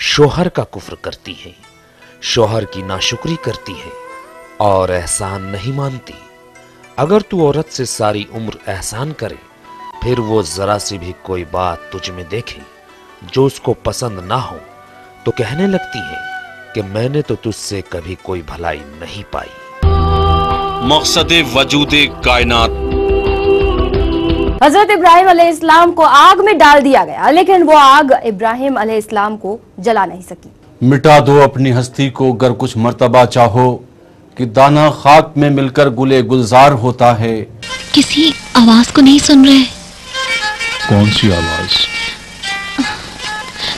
शोहर का कुफ्र करती है, शोहर की नाशुक्री करती है और एहसान नहीं मानती। अगर तू औरत से सारी उम्र एहसान करे, फिर वो जरा सी भी कोई बात तुझ में देखे जो उसको पसंद ना हो, तो कहने लगती है कि मैंने तो तुझसे कभी कोई भलाई नहीं पाई। मकसद वजूदे कायनात। हजरत इब्राहिम अलैहिस्सलाम को आग में डाल दिया गया, लेकिन वो आग इब्राहिम अलैहिस्सलाम को जला नहीं सकी। मिटा दो अपनी हस्ती को गर कुछ मर्तबा चाहो, कि दाना खाक में मिलकर गुले गुलजार होता है। किसी आवाज को नहीं सुन रहे? कौन सी आवाज?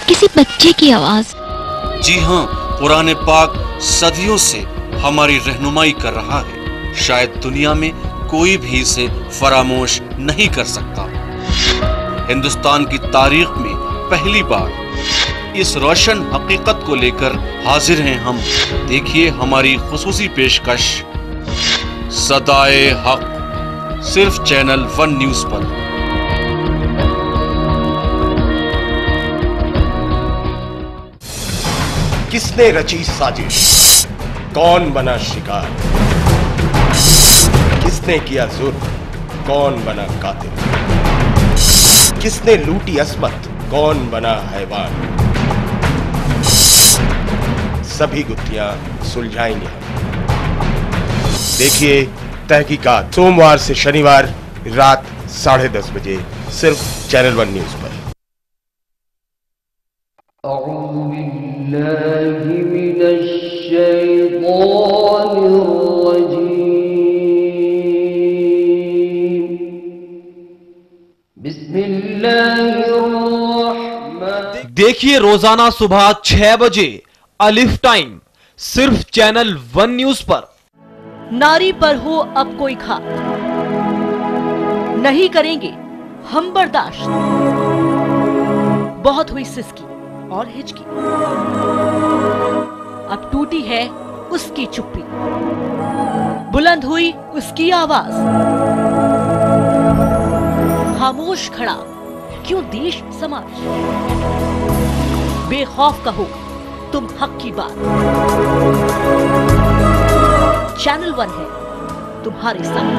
किसी बच्चे की आवाज। जी हाँ, कुरान पाक सदियों से हमारी रहनुमाई कर रहा है। शायद दुनिया में कोई भी इसे फरामोश नहीं कर सकता। हिंदुस्तान की तारीख में पहली बार इस रोशन हकीकत को लेकर हाजिर हैं हम। देखिए हमारी खुसूसी पेशकश सदाए हक, सिर्फ चैनल वन न्यूज पर। किसने रची साजिश, कौन बना शिकार, किसने किया जुर्म, कौन बना कातिल, किसने लूटी असमत, कौन बना हैवान, सभी गुत्थियां सुलझाएंगे हम। देखिए तहकीकात सोमवार से शनिवार रात 10:30 बजे सिर्फ चैनल वन न्यूज पर। देखिए रोजाना सुबह 6 बजे अलिफ टाइम, सिर्फ चैनल वन न्यूज पर। नारी पर हो अब कोई घात, नहीं करेंगे हम बर्दाश्त। बहुत हुई सिसकी और हिचकी, अब टूटी है उसकी चुप्पी, बुलंद हुई उसकी आवाज। खामोश खड़ा क्यों देश समाज, बेखौफ कहो तुम हक की बात। चैनल वन है तुम्हारे साथ।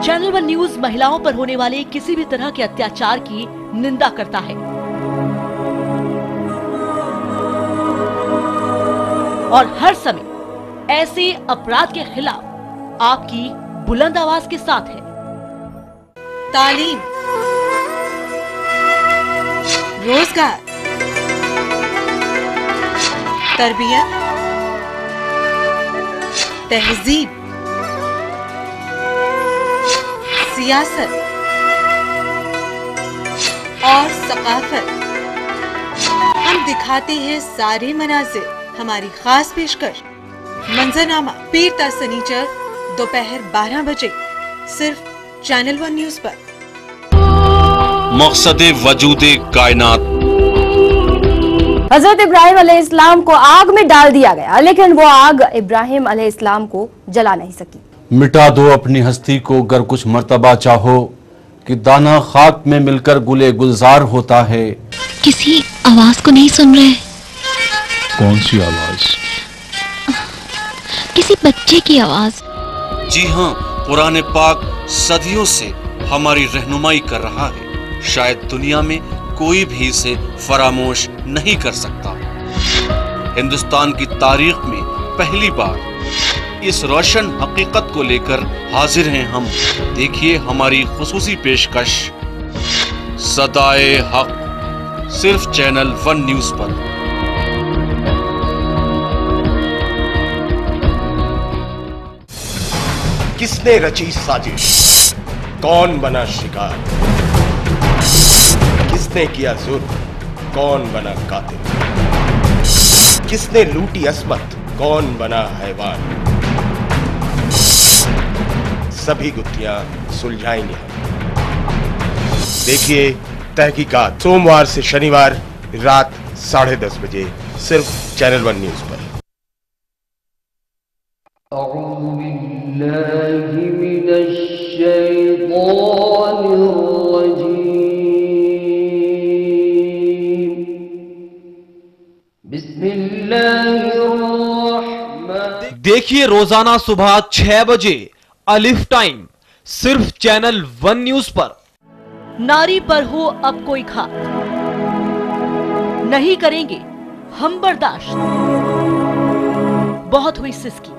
चैनल वन न्यूज महिलाओं पर होने वाले किसी भी तरह के अत्याचार की निंदा करता है और हर समय ऐसे अपराध के खिलाफ आपकी बुलंद आवाज के साथ है। तालीम, रोजगार, तरबियत, तहजीब, सियासत और सकाफत। हम दिखाते हैं सारे मनाजिर। हमारी खास पेशकश मंजरनामा पीर ता सनीचर दोपहर 12 बजे सिर्फ चैनल वन न्यूज पर। मकसद वजूदे कायनात। हजरत इब्राहिम अलैहिस्सलाम को आग में डाल दिया गया, लेकिन वो आग इब्राहिम अलैहिस्सलाम को जला नहीं सकी। मिटा दो अपनी हस्ती को गर कुछ मर्तबा चाहो, कि दाना खाक में मिलकर गुले गुलजार होता है। किसी आवाज को नहीं सुन रहे? कौन सी आवाज? किसी बच्चे की आवाज। जी हाँ, कुरान पाक सदियों से हमारी रहनुमाई कर रहा है। शायद दुनिया में कोई भी इसे फरामोश नहीं कर सकता। हिंदुस्तान की तारीख में पहली बार इस रोशन हकीकत को लेकर हाजिर हैं हम। देखिए हमारी खुसूसी पेशकश सदाए हक, सिर्फ चैनल वन न्यूज पर। किसने रची साजिश, कौन बना शिकार, किसने किया जुर्म, कौन बना कातिल, किसने लूटी असमत, कौन बना हैवान, सभी गुत्थियां सुलझाएंगे हम। देखिए तहकीकात सोमवार से शनिवार रात 10:30 बजे सिर्फ चैनल वन न्यूज पर। देखिए रोजाना सुबह 6 बजे अलिफ टाइम सिर्फ चैनल 1 न्यूज पर। नारी पर हो अब कोई घात, नहीं करेंगे हम बर्दाश्त। बहुत हुई सिसकी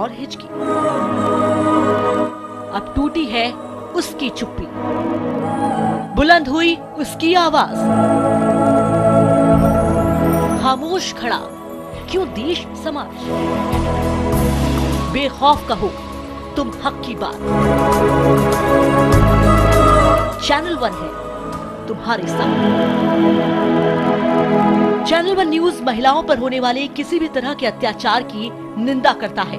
और हिचकी, अब टूटी है उसकी चुप्पी, बुलंद हुई उसकी आवाज। खामोश खड़ा क्यों देश समाज, बेखौफ कहो तुम हक की बात। चैनल 1 है तुम्हारे साथ। चैनल 1 न्यूज महिलाओं पर होने वाले किसी भी तरह के अत्याचार की निंदा करता है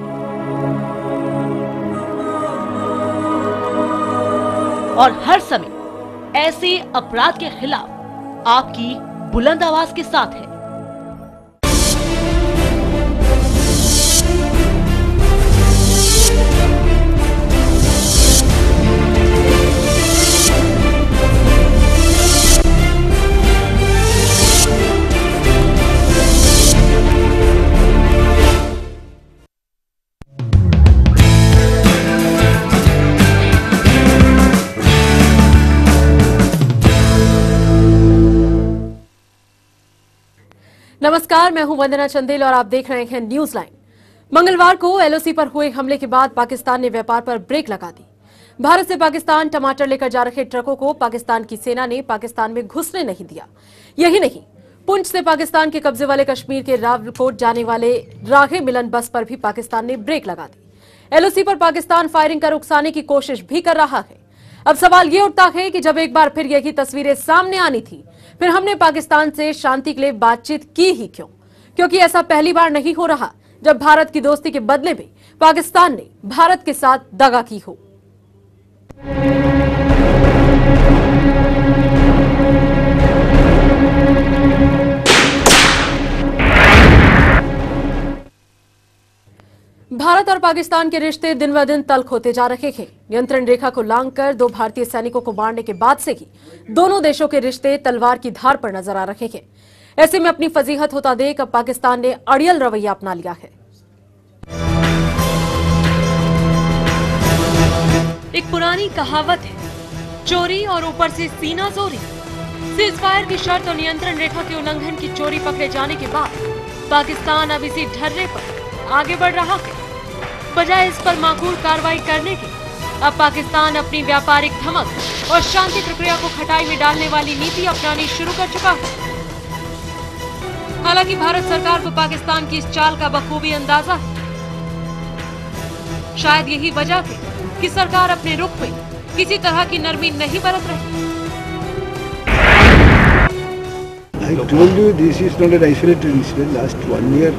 और हर समय ऐसे अपराध के खिलाफ आपकी बुलंद आवाज के साथ है। नमस्कार, मैं हूं वंदना चंदेल और आप देख रहे हैं न्यूज लाइन। मंगलवार को एलओसी पर हुए हमले के बाद पाकिस्तान ने व्यापार पर ब्रेक लगा दी। भारत से पाकिस्तान टमाटर लेकर जा रहे ट्रकों को पाकिस्तान की सेना ने पाकिस्तान में घुसने नहीं दिया। यही नहीं, पुंछ से पाकिस्तान के कब्जे वाले कश्मीर के रावलकोट जाने वाले राहे मिलन बस पर भी पाकिस्तान ने ब्रेक लगा दी। एलओसी पर पाकिस्तान फायरिंग कर उकसाने की कोशिश भी कर रहा है। अब सवाल ये उठता है कि जब एक बार फिर यही तस्वीरें सामने आनी थी, फिर हमने पाकिस्तान से शांति के लिए बातचीत की ही क्यों? क्योंकि ऐसा पहली बार नहीं हो रहा जब भारत की दोस्ती के बदले में पाकिस्तान ने भारत के साथ दगा की हो। भारत और पाकिस्तान के रिश्ते दिन ब दिन तल्ख होते जा रहे हैं। नियंत्रण रेखा को लांघकर 2 भारतीय सैनिकों को मारने के बाद से ही दोनों देशों के रिश्ते तलवार की धार पर नजर आ रहे हैं। ऐसे में अपनी फजीहत होता देख अब पाकिस्तान ने अड़ियल रवैया अपना लिया है। एक पुरानी कहावत है, चोरी और ऊपर से सीना जोरी। सीजफायर की शर्त और नियंत्रण रेखा के उल्लंघन की चोरी पकड़े जाने के बाद पाकिस्तान अब इसी ढर्रे पर आगे बढ़ रहा है। बजाय इस पर माकूल कार्रवाई करने के, अब पाकिस्तान अपनी व्यापारिक धमक और शांति प्रक्रिया को खटाई में डालने वाली नीति अपनानी शुरू कर चुका है। हालांकि भारत सरकार को पाकिस्तान की इस चाल का बखूबी अंदाजा है। शायद यही वजह है कि सरकार अपने रुख में किसी तरह की नरमी नहीं बरत रही। I told you this is not an isolated incident. Last 1 year,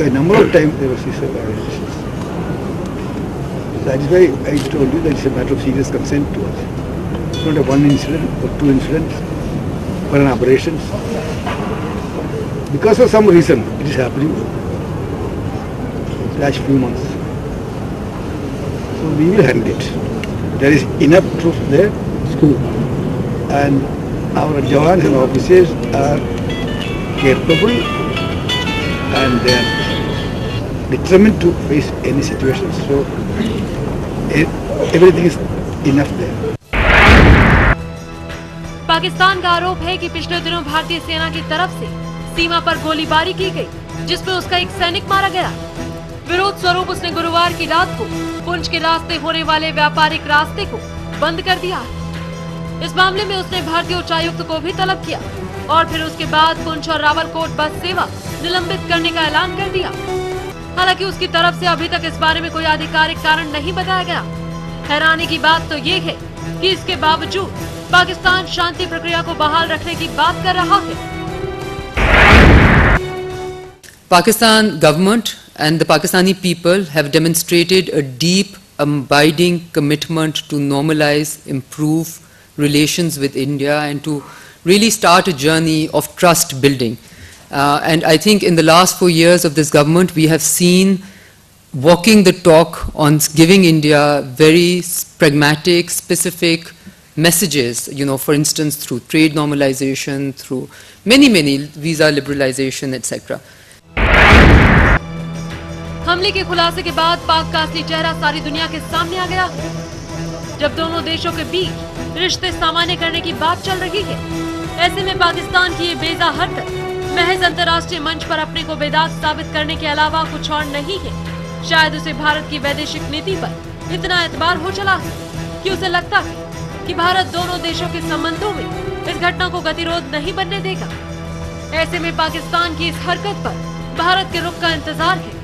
a number of times there was ceasefire violations. That is why I told you that it's a matter of serious concern to us. It's not a 1 incident or 2 incidents or an aberration. Because of some reason it is happening in the last few months. So we will handle it. There is enough truth there, and our jawans and officers are capable and they are determined to face any situation. So everything is enough there. Pakistan का आरोप है कि पिछले दिनों भारतीय सेना की तरफ से सीमा पर गोलीबारी की गई, जिसमें उसका एक सैनिक मारा गया। विरोध स्वरूप उसने गुरुवार की रात को पुंछ के रास्ते होने वाले व्यापारिक रास्ते को बंद कर दिया। इस मामले में उसने भारतीय उच्चायुक्त को भी तलब किया और फिर उसके बाद पुंछ और रावलकोट बस सेवा निलंबित करने का ऐलान कर दिया। हालांकि उसकी तरफ से अभी तक इस बारे में कोई आधिकारिक कारण नहीं बताया गया। हैरानी की बात तो ये है कि इसके बावजूद पाकिस्तान शांति प्रक्रिया को बहाल रखने की बात कर रहा है। Pakistan government and the Pakistani people have demonstrated a deep, abiding commitment to normalize, improve relations with India and to really start a journey of trust building. And I think in the last 4 years of this government, we have seen walking the talk on giving India very pragmatic, specific messages, for instance, through trade normalization, through many visa liberalization, etc. हमले के खुलासे के बाद पाक का असली चेहरा सारी दुनिया के सामने आ गया। जब दोनों देशों के बीच रिश्ते सामान्य करने की बात चल रही है, ऐसे में पाकिस्तान की ये बेजा हरकत महज अंतर्राष्ट्रीय मंच पर अपने को बेदाग साबित करने के अलावा कुछ और नहीं है। शायद उसे भारत की वैदेशिक नीति पर इतना एतबार हो चला है कि उसे लगता है कि भारत दोनों देशों के संबंधों में इस घटना को गतिरोध नहीं बनने देगा। ऐसे में पाकिस्तान की इस हरकत पर भारत के रुख का इंतजार है।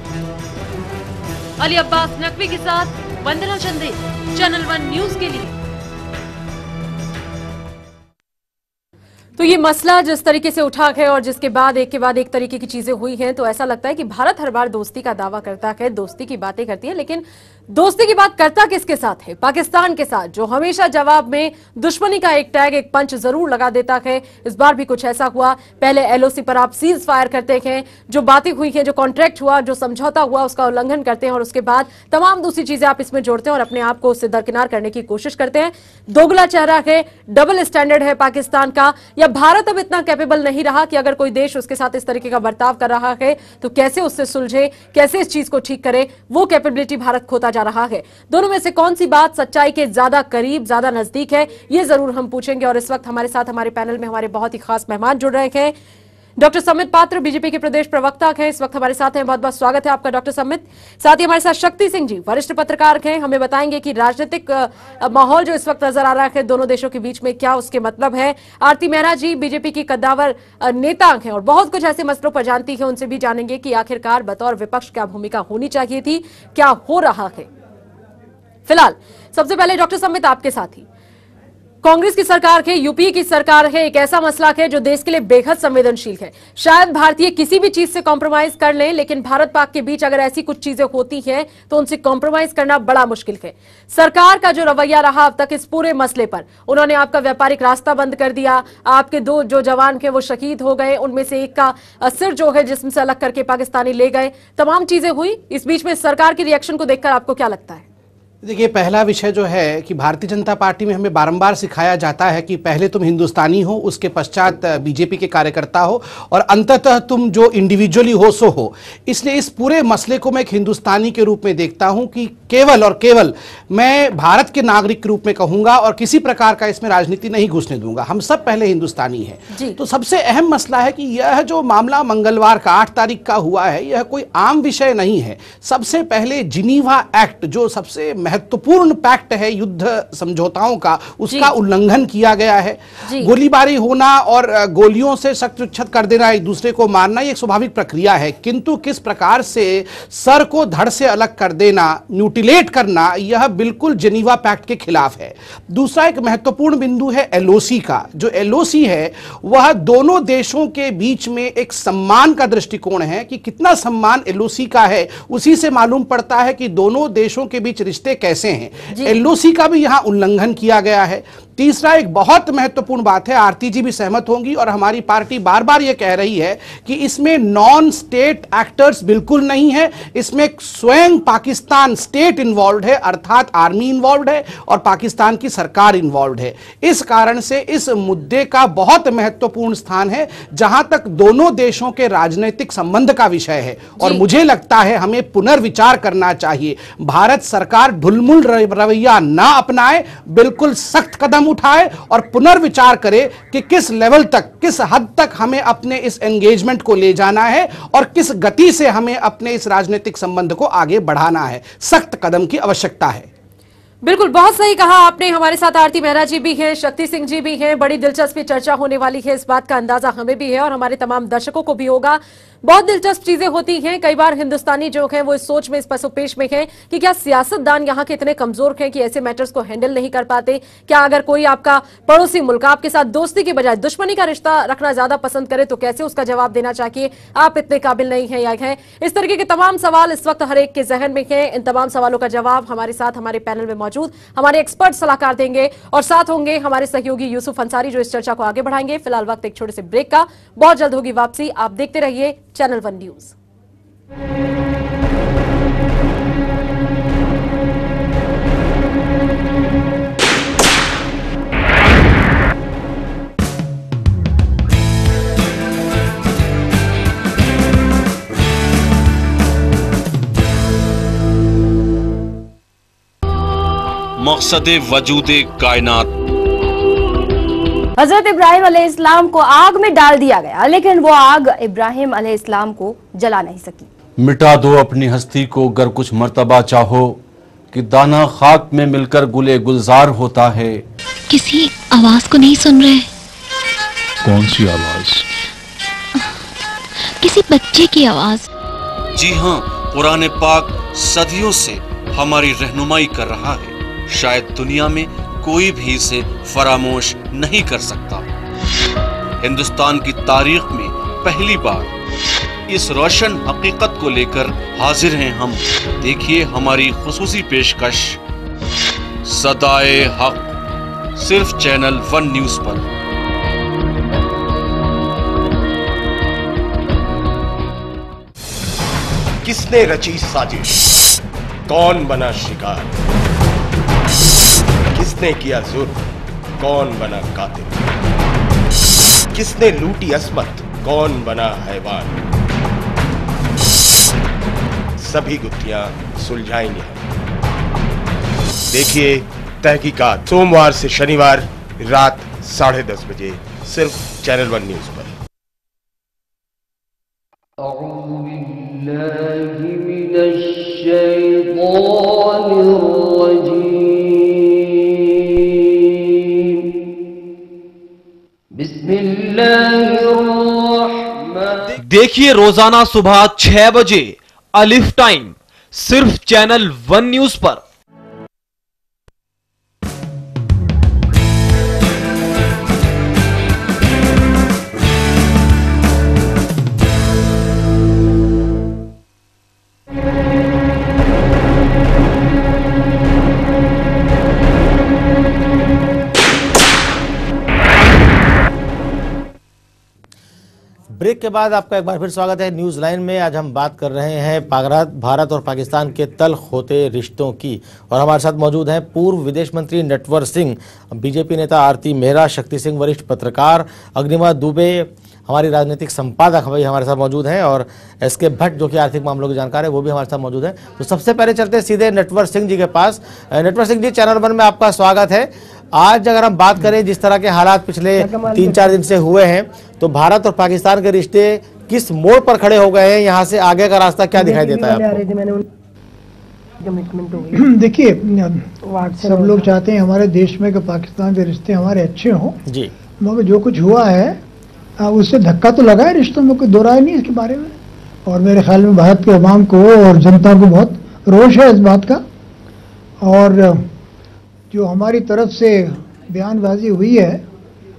अली अब्बास नकवी के साथ वंदना चंदेल, चैनल 1 न्यूज के लिए। तो ये मसला जिस तरीके से उठा है और जिसके बाद एक के बाद एक तरीके की चीजें हुई हैं, तो ऐसा लगता है कि भारत हर बार दोस्ती का दावा करता है, दोस्ती की बातें करती है, लेकिन दोस्ती की बात करता किसके साथ है? पाकिस्तान के साथ, जो हमेशा जवाब में दुश्मनी का एक टैग, एक पंच जरूर लगा देता है। इस बार भी कुछ ऐसा हुआ। पहले एलओसी पर आप सीज फायर करते हैं, जो बातें हुई हैं, जो कॉन्ट्रैक्ट हुआ, जो समझौता हुआ, उसका उल्लंघन करते हैं और उसके बाद तमाम दूसरी चीजें आप इसमें जोड़ते हैं और अपने आप को उससे दरकिनार करने की कोशिश करते हैं। दोगला चेहरा है, डबल स्टैंडर्ड है पाकिस्तान का, या भारत अब इतना कैपेबल नहीं रहा कि अगर कोई देश उसके साथ इस तरीके का बर्ताव कर रहा है तो कैसे उससे सुलझे, कैसे इस चीज को ठीक करे, वो कैपेबिलिटी भारत खोता जा रहा है। दोनों में से कौन सी बात सच्चाई के ज्यादा करीब, ज्यादा नजदीक है, ये जरूर हम पूछेंगे। और इस वक्त हमारे साथ हमारे पैनल में हमारे बहुत ही खास मेहमान जुड़ रहे हैं। डॉक्टर समित पात्र बीजेपी के प्रदेश प्रवक्ता हैं, इस वक्त हमारे साथ हैं। बहुत बहुत स्वागत है आपका डॉक्टर समित। साथ ही हमारे साथ शक्ति सिंह जी, वरिष्ठ पत्रकार हैं, हमें बताएंगे कि राजनीतिक माहौल जो इस वक्त नजर आ रहा है दोनों देशों के बीच में, क्या उसके मतलब है। आरती मेहरा जी बीजेपी की कद्दावर नेता हैं और बहुत कुछ ऐसे मसलों पर जानती है, उनसे भी जानेंगे कि आखिरकार बतौर विपक्ष क्या भूमिका होनी चाहिए थी, क्या हो रहा है। फिलहाल सबसे पहले डॉक्टर समित आपके साथ ही, कांग्रेस की सरकार है, यूपीए की सरकार है, एक ऐसा मसला है जो देश के लिए बेहद संवेदनशील है। शायद भारतीय किसी भी चीज से कॉम्प्रोमाइज कर लें, लेकिन भारत पाक के बीच अगर ऐसी कुछ चीजें होती हैं तो उनसे कॉम्प्रोमाइज करना बड़ा मुश्किल है। सरकार का जो रवैया रहा अब तक इस पूरे मसले पर, उन्होंने आपका व्यापारिक रास्ता बंद कर दिया, आपके 2 जो जवान थे वो शहीद हो गए, उनमें से एक का सिर जो है जिस्म से अलग करके पाकिस्तानी ले गए, तमाम चीजें हुई। इस बीच में सरकार की रिएक्शन को देखकर आपको क्या लगता है? देखिए, पहला विषय जो है कि भारतीय जनता पार्टी में हमें बारंबार सिखाया जाता है कि पहले तुम हिंदुस्तानी हो, उसके पश्चात बीजेपी के कार्यकर्ता हो और अंततः तुम जो इंडिविजुअली हो सो हो। इसलिए इस पूरे मसले को मैं एक हिंदुस्तानी के रूप में देखता हूं कि केवल और केवल मैं भारत के नागरिक के रूप में कहूंगा और किसी प्रकार का इसमें राजनीति नहीं घुसने दूंगा। हम सब पहले हिंदुस्तानी हैं। तो सबसे अहम मसला है कि यह जो मामला मंगलवार का 8 तारीख का हुआ है, यह कोई आम विषय नहीं है। सबसे पहले जिनीवा एक्ट, जो सबसे महत्वपूर्ण पैक्ट है युद्ध समझौताओं का, उसका उल्लंघन किया गया है। गोलीबारी होना और गोलियों से शस्त्र कर देना, एक दूसरे को मारना, ये एक स्वाभाविक प्रक्रिया है, किंतु किस प्रकार से सर को धड़ से अलग कर देना, म्यूटिलेट करना, यह बिल्कुल जेनीवा पैक्ट के खिलाफ है। दूसरा एक महत्वपूर्ण बिंदु है एलओसी का। जो एलओसी है वह दोनों देशों के बीच में एक सम्मान का दृष्टिकोण है कि कितना सम्मान एलओसी का है, उसी से मालूम पड़ता है कि दोनों देशों के बीच रिश्ते कैसे हैं। एलओसी का भी यहां उल्लंघन किया गया है। तीसरा एक बहुत महत्वपूर्ण बात है, आरती जी भी सहमत होंगी और हमारी पार्टी बार बार यह कह रही है कि इसमें नॉन स्टेट एक्टर्स बिल्कुल नहीं है, इसमें स्वयं पाकिस्तान स्टेट इन्वॉल्व है, अर्थात आर्मी इन्वॉल्व है और पाकिस्तान की सरकार इन्वॉल्व है। इस कारण से इस मुद्दे का बहुत महत्वपूर्ण स्थान है जहां तक दोनों देशों के राजनीतिक संबंध का विषय है और मुझे लगता है हमें पुनर्विचार करना चाहिए। भारत सरकार ढुलमुल रवैया ना अपनाए, बिल्कुल सख्त कदम उठाए और पुनर्विचार करे कि किस लेवल तक, किस हद तक हमें अपने इस एंगेजमेंट को ले जाना है और किस गति से हमें अपने इस राजनीतिक संबंध को आगे बढ़ाना है। सख्त कदम की आवश्यकता है। बिल्कुल, बहुत सही कहा आपने। हमारे साथ आरती मेहरा जी भी हैं, शक्ति सिंह जी भी हैं। बड़ी दिलचस्प चर्चा होने वाली है, इस बात का अंदाजा हमें भी है और हमारे तमाम दर्शकों को भी होगा। बहुत दिलचस्प चीजें होती हैं। कई बार हिंदुस्तानी जो हैं वो इस सोच में, इस पसोपेश में हैं कि क्या सियासतदान यहाँ के इतने कमजोर हैं कि ऐसे मैटर्स को हैंडल नहीं कर पाते। क्या अगर कोई आपका पड़ोसी मुल्क आपके साथ दोस्ती के बजाय दुश्मनी का रिश्ता रखना ज्यादा पसंद करे तो कैसे उसका जवाब देना चाहिए, आप इतने काबिल नहीं हैं या हैं। इस तरीके के तमाम सवाल इस वक्त हर एक के जहन में हैं। इन तमाम सवालों का जवाब हमारे साथ हमारे पैनल में मौजूद हमारे एक्सपर्ट सलाहकार देंगे और साथ होंगे हमारे सहयोगी यूसुफ अंसारी जो इस चर्चा को आगे बढ़ाएंगे। फिलहाल वक्त एक छोटे से ब्रेक का, बहुत जल्द होगी वापसी। आप देखते रहिए चैनल 1 न्यूज। मकसद वजूदे कायनात। हजरत इब्राहिम अलैहिस्सलाम को आग में डाल दिया गया, लेकिन वो आग इब्राहिम अलैहिस्सलाम को जला नहीं सकी। मिटा दो अपनी हस्ती को गर कुछ मर्तबा चाहो कि दाना खाक में मिलकर गुले गुलजार होता है। किसी आवाज को नहीं सुन रहे? कौन सी आवाज? किसी बच्चे की आवाज। जी हाँ, कुरान पाक सदियों से हमारी रहनुमाई कर रहा है। शायद दुनिया में कोई भी इसे फरामोश नहीं कर सकता। हिंदुस्तान की तारीख में पहली बार इस रोशन हकीकत को लेकर हाजिर हैं हम। देखिए हमारी खुसूसी पेशकश सदाए हक, सिर्फ चैनल 1 न्यूज पर। किसने रची साजिश? कौन बना शिकार? किसने किया जुर्म? कौन बना कातिल? किसने लूटी असमत? कौन बना हैवान? सभी गुत्थियां सुलझाएंगे हम। देखिए तहकीकात सोमवार से शनिवार रात 10:30 बजे सिर्फ चैनल 1 न्यूज पर। देखिए रोजाना सुबह 6 बजे अलिफ टाइम सिर्फ चैनल 1 न्यूज पर। ब्रेक के बाद आपका एक बार फिर स्वागत है न्यूज लाइन में। आज हम बात कर रहे हैं भारत और पाकिस्तान के तल्ख होते रिश्तों की, और हमारे साथ मौजूद हैं पूर्व विदेश मंत्री नटवर सिंह, बीजेपी नेता आरती मेहरा, शक्ति सिंह वरिष्ठ पत्रकार, अग्निमा दुबे हमारी राजनीतिक संपादक भाई हमारे साथ मौजूद हैं, और एसके भट्ट जो कि आर्थिक मामलों के जानकार है वो भी हमारे साथ मौजूद है। तो सबसे पहले चलते हैं सीधे नटवर सिंह जी के पास। नटवर सिंह जी, चैनल 1 में आपका स्वागत है। आज अगर हम बात करें जिस तरह के हालात पिछले 3-4 दिन से हुए हैं, तो भारत और पाकिस्तान के रिश्ते किस मोड़ पर खड़े हो गए हैं? यहाँ से आगे का रास्ता क्या दिखाई देता है आपको? देखिए, सब लोग चाहते हैं हमारे देश में कि पाकिस्तान के रिश्ते हमारे अच्छे हों जी, मगर जो कुछ हुआ है उससे धक्का तो लगा है रिश्तों में, कोई दो राय नहीं इसके बारे में। और मेरे ख्याल में भारत के अवाम को और जनता को बहुत रोष है इस बात का। और जो हमारी तरफ से बयानबाजी हुई है,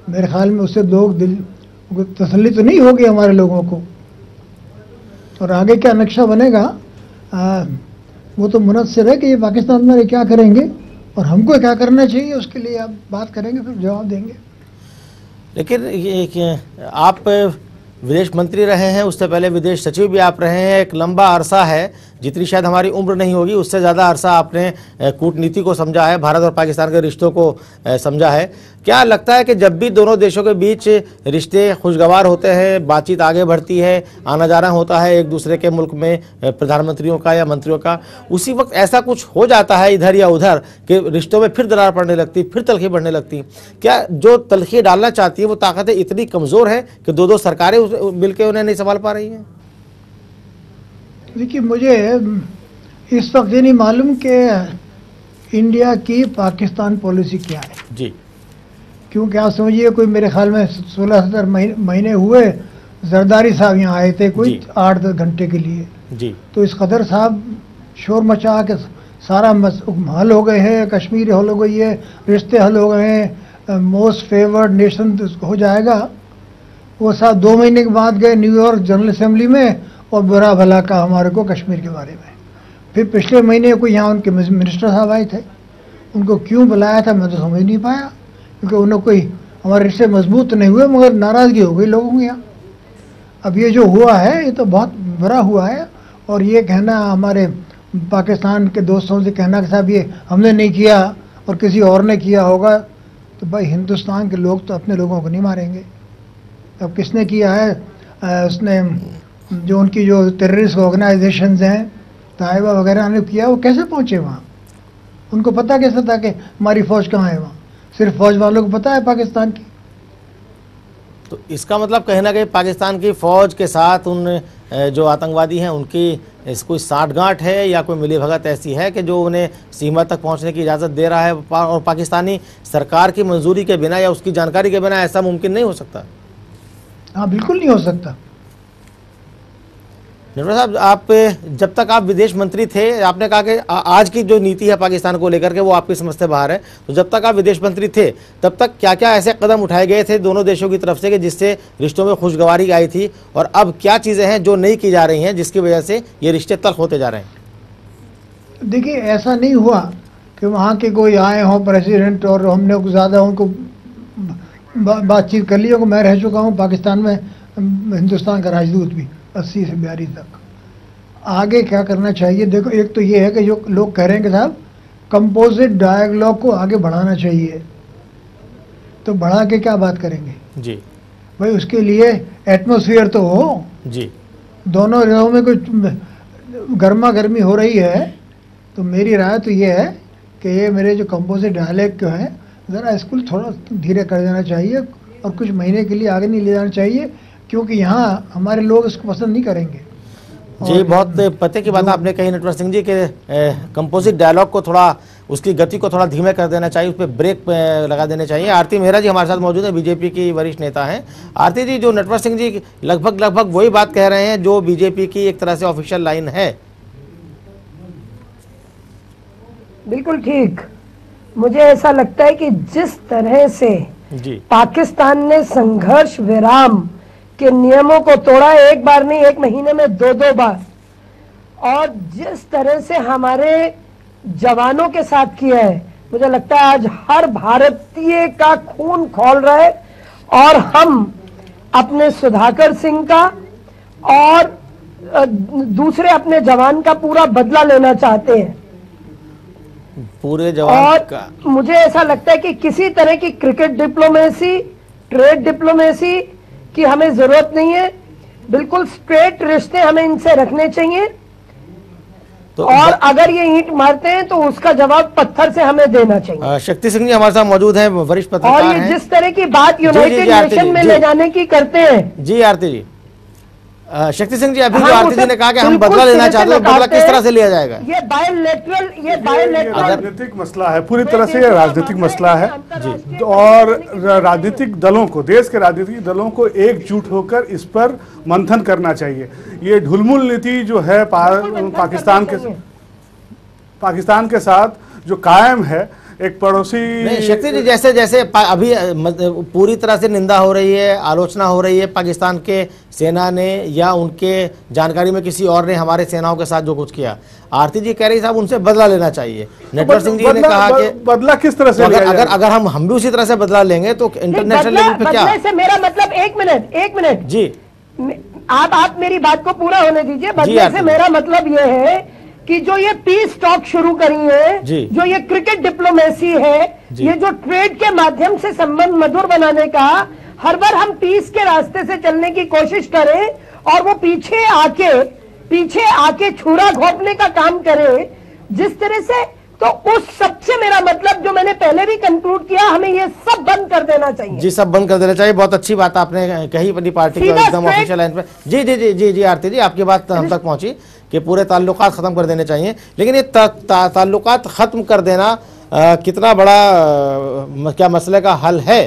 मेरे ख्याल में उससे लोग दिल तसल्ली तो नहीं होगी हमारे लोगों को। और आगे क्या नक्शा बनेगा वो तो मुनस्सिर है कि ये पाकिस्तान में क्या करेंगे और हमको क्या करना चाहिए, उसके लिए आप बात करेंगे, फिर जवाब देंगे। लेकिन ये आप विदेश मंत्री रहे हैं, उससे पहले विदेश सचिव भी आप रहे हैं, एक लंबा अरसा है, जितनी शायद हमारी उम्र नहीं होगी उससे ज़्यादा अरसा आपने कूटनीति को समझा है, भारत और पाकिस्तान के रिश्तों को समझा है। क्या लगता है कि जब भी दोनों देशों के बीच रिश्ते खुशगवार होते हैं, बातचीत आगे बढ़ती है, आना जाना होता है एक दूसरे के मुल्क में प्रधानमंत्रियों का या मंत्रियों का, उसी वक्त ऐसा कुछ हो जाता है इधर या उधर कि रिश्तों में फिर दरार पड़ने लगती, फिर तलखी बढ़ने लगती? क्या जो तलखी डालना चाहती है वो ताकतें इतनी कमज़ोर हैं कि दो सरकारें मिलकर उन्हें नहीं संभाल पा रही हैं? देखिए, मुझे इस वक्त ये नहीं मालूम कि इंडिया की पाकिस्तान पॉलिसी क्या है जी, क्योंकि आप समझिए कोई मेरे ख्याल में 16-17 महीने हुए जरदारी साहब यहाँ आए थे कोई 8-10 घंटे के लिए जी, तो इस कदर साहब शोर मचा के सारा हल हो गए हैं, कश्मीर हल हो गई है, रिश्ते हल हो गए हैं, मोस्ट फेवर्ड नेशन हो जाएगा। वो साहब 2 महीने के बाद गए न्यूयॉर्क जनरल असेंबली में और बुरा भला का हमारे को कश्मीर के बारे में। फिर पिछले महीने को यहाँ उनके मिनिस्टर साहब आए थे, उनको क्यों बुलाया था मैं तो समझ नहीं पाया, क्योंकि उन्हें कोई हमारे रिश्ते मजबूत नहीं हुए मगर नाराज़गी हो गई लोगों के यहाँ। अब ये जो हुआ है ये तो बहुत बुरा हुआ है, और ये कहना हमारे पाकिस्तान के दोस्तों से कहना कि साहब ये हमने नहीं किया और किसी और ने किया होगा, तो भाई हिंदुस्तान के लोग तो अपने लोगों को नहीं मारेंगे। अब किसने किया है? उसने जो उनकी जो टेररिस्ट ऑर्गेनाइजेशंस हैं ताइबा वगैरह ने किया, वो कैसे पहुँचे वहाँ? उनको पता कैसे था कि हमारी फौज कहाँ है? वहाँ सिर्फ फौज वालों को पता है पाकिस्तान की। तो इसका मतलब कहीं ना कहीं पाकिस्तान की फौज के साथ उन जो आतंकवादी हैं उनकी कोई साठगांठ है या कोई मिलीभगत ऐसी है कि जो उन्हें सीमा तक पहुंचने की इजाज़त दे रहा है, और पाकिस्तानी सरकार की मंजूरी के बिना या उसकी जानकारी के बिना ऐसा मुमकिन नहीं हो सकता? हाँ, बिल्कुल नहीं हो सकता। नटवर साहब, आप जब तक आप विदेश मंत्री थे, आपने कहा कि आज की जो नीति है पाकिस्तान को लेकर के वो आपकी समझ से बाहर है, तो जब तक आप विदेश मंत्री थे तब तक क्या क्या ऐसे कदम उठाए गए थे दोनों देशों की तरफ से कि जिससे रिश्तों में खुशगवारी आई थी, और अब क्या चीज़ें हैं जो नहीं की जा रही हैं जिसकी वजह से ये रिश्ते तल्ख होते जा रहे हैं? देखिए, ऐसा नहीं हुआ कि वहाँ के कोई आए हों प्रेसिडेंट और हमने ज़्यादा उनको बातचीत कर ली। मैं रह चुका हूँ पाकिस्तान में, हिंदुस्तान का राजदूत भी 80 से 82 तक। आगे क्या करना चाहिए? देखो, एक तो ये है कि जो लोग कह रहे हैं कि साहब कंपोजिट डायलॉग को आगे बढ़ाना चाहिए, तो बढ़ा के क्या बात करेंगे जी भाई? उसके लिए एटमॉस्फेयर तो हो जी। दोनों जगहों में कोई गर्मा गर्मी हो रही है, तो मेरी राय तो ये है कि ये मेरे जो कंपोजिट डायलॉग जो है ज़रा इसको थोड़ा धीरे कर देना चाहिए और कुछ महीने के लिए आगे नहीं ले जाना चाहिए, क्योंकि यहाँ हमारे लोग इसको पसंद नहीं करेंगे। जी, बहुत पते की बात आपने कही नटवर सिंह जी के कंपोजिट डायलॉग को थोड़ा, उसकी गति को थोड़ा धीमे कर देना चाहिए, उस पर ब्रेक लगा देने चाहिए। आरती मेहरा जी हमारे साथ मौजूद है, बीजेपी की वरिष्ठ नेता हैं। आरती जी, जो नटवर सिंह जी लगभग वही बात कह रहे हैं जो बीजेपी की एक तरह से ऑफिशियल लाइन है। बिल्कुल ठीक। मुझे ऐसा लगता है कि जिस तरह से पाकिस्तान ने संघर्ष विराम के नियमों को तोड़ा, एक बार नहीं, एक महीने में 2-2 बार, और जिस तरह से हमारे जवानों के साथ किया है, मुझे लगता है आज हर भारतीय का खून खौल रहा है, और हम अपने सुधाकर सिंह का और दूसरे अपने जवान का पूरा बदला लेना चाहते हैं। पूरे जवान और का मुझे ऐसा लगता है कि किसी तरह की क्रिकेट डिप्लोमेसी, ट्रेड डिप्लोमेसी की हमें जरूरत नहीं है। बिल्कुल स्ट्रेट रिश्ते हमें इनसे रखने चाहिए, तो और अगर ये ईंट मारते हैं तो उसका जवाब पत्थर से हमें देना चाहिए। शक्ति सिंह जी हमारे साथ मौजूद हैं, वरिष्ठ पत्रकार हैं। और ये जिस तरह की बात यूनाइटेड नेशन में ले जाने की करते हैं। जी आरती जी, शक्ति सिंह जी, अभी जो आरती जी ने कहा कि हम बदला लेना चाहते हैं, बदला किस तरह से लिया जाएगा? ये बायोलेटरल राजनीतिक मसला है, पूरी तरह से राजनीतिक मसला है जी। और राजनीतिक दलों को, देश के राजनीतिक दलों को एकजुट होकर इस पर मंथन करना चाहिए। ये ढुलमुल नीति जो है पाकिस्तान के साथ जो कायम है, एक पड़ोसी शक्ति जी, जैसे जैसे अभी पूरी तरह से निंदा हो रही है, आलोचना हो रही है पाकिस्तान के सेना ने या उनके जानकारी में किसी और ने हमारे सेनाओं के साथ जो कुछ किया, आरती जी कह रही साहब उनसे बदला लेना चाहिए। नटवर सिंह जी ने कहा कि बदला किस तरह से अगर हम भी उसी तरह से बदला लेंगे तो इंटरनेशनल लेवल पे क्या? से मेरा मतलब एक मिनट जी, आप मेरी बात को पूरा होने दीजिए। बदले से मेरा मतलब ये है कि जो ये पीस टॉक शुरू करी है, जो ये क्रिकेट डिप्लोमेसी है, ये जो ट्रेड के माध्यम से संबंध मधुर बनाने का, हर बार हम पीस के रास्ते से चलने की कोशिश करें और वो पीछे आके छुरा घोंपने का काम करे जिस तरह से, तो उस सबसे मेरा मतलब जो मैंने पहले भी कंक्लूड किया, हमें ये सब बंद कर देना चाहिए। जी, सब बंद कर देना चाहिए। बहुत अच्छी बात आपने कही अपनी पार्टी की एकदम ऑफिशियल लाइन पे। जी जी जी जी जी आरती जी, आपकी बात हम तक पहुंची कि पूरे ताल्लुकात ख़त्म कर देने चाहिए, लेकिन ये ताल्लुकात ख़त्म कर देना कितना बड़ा क्या मसले का हल है?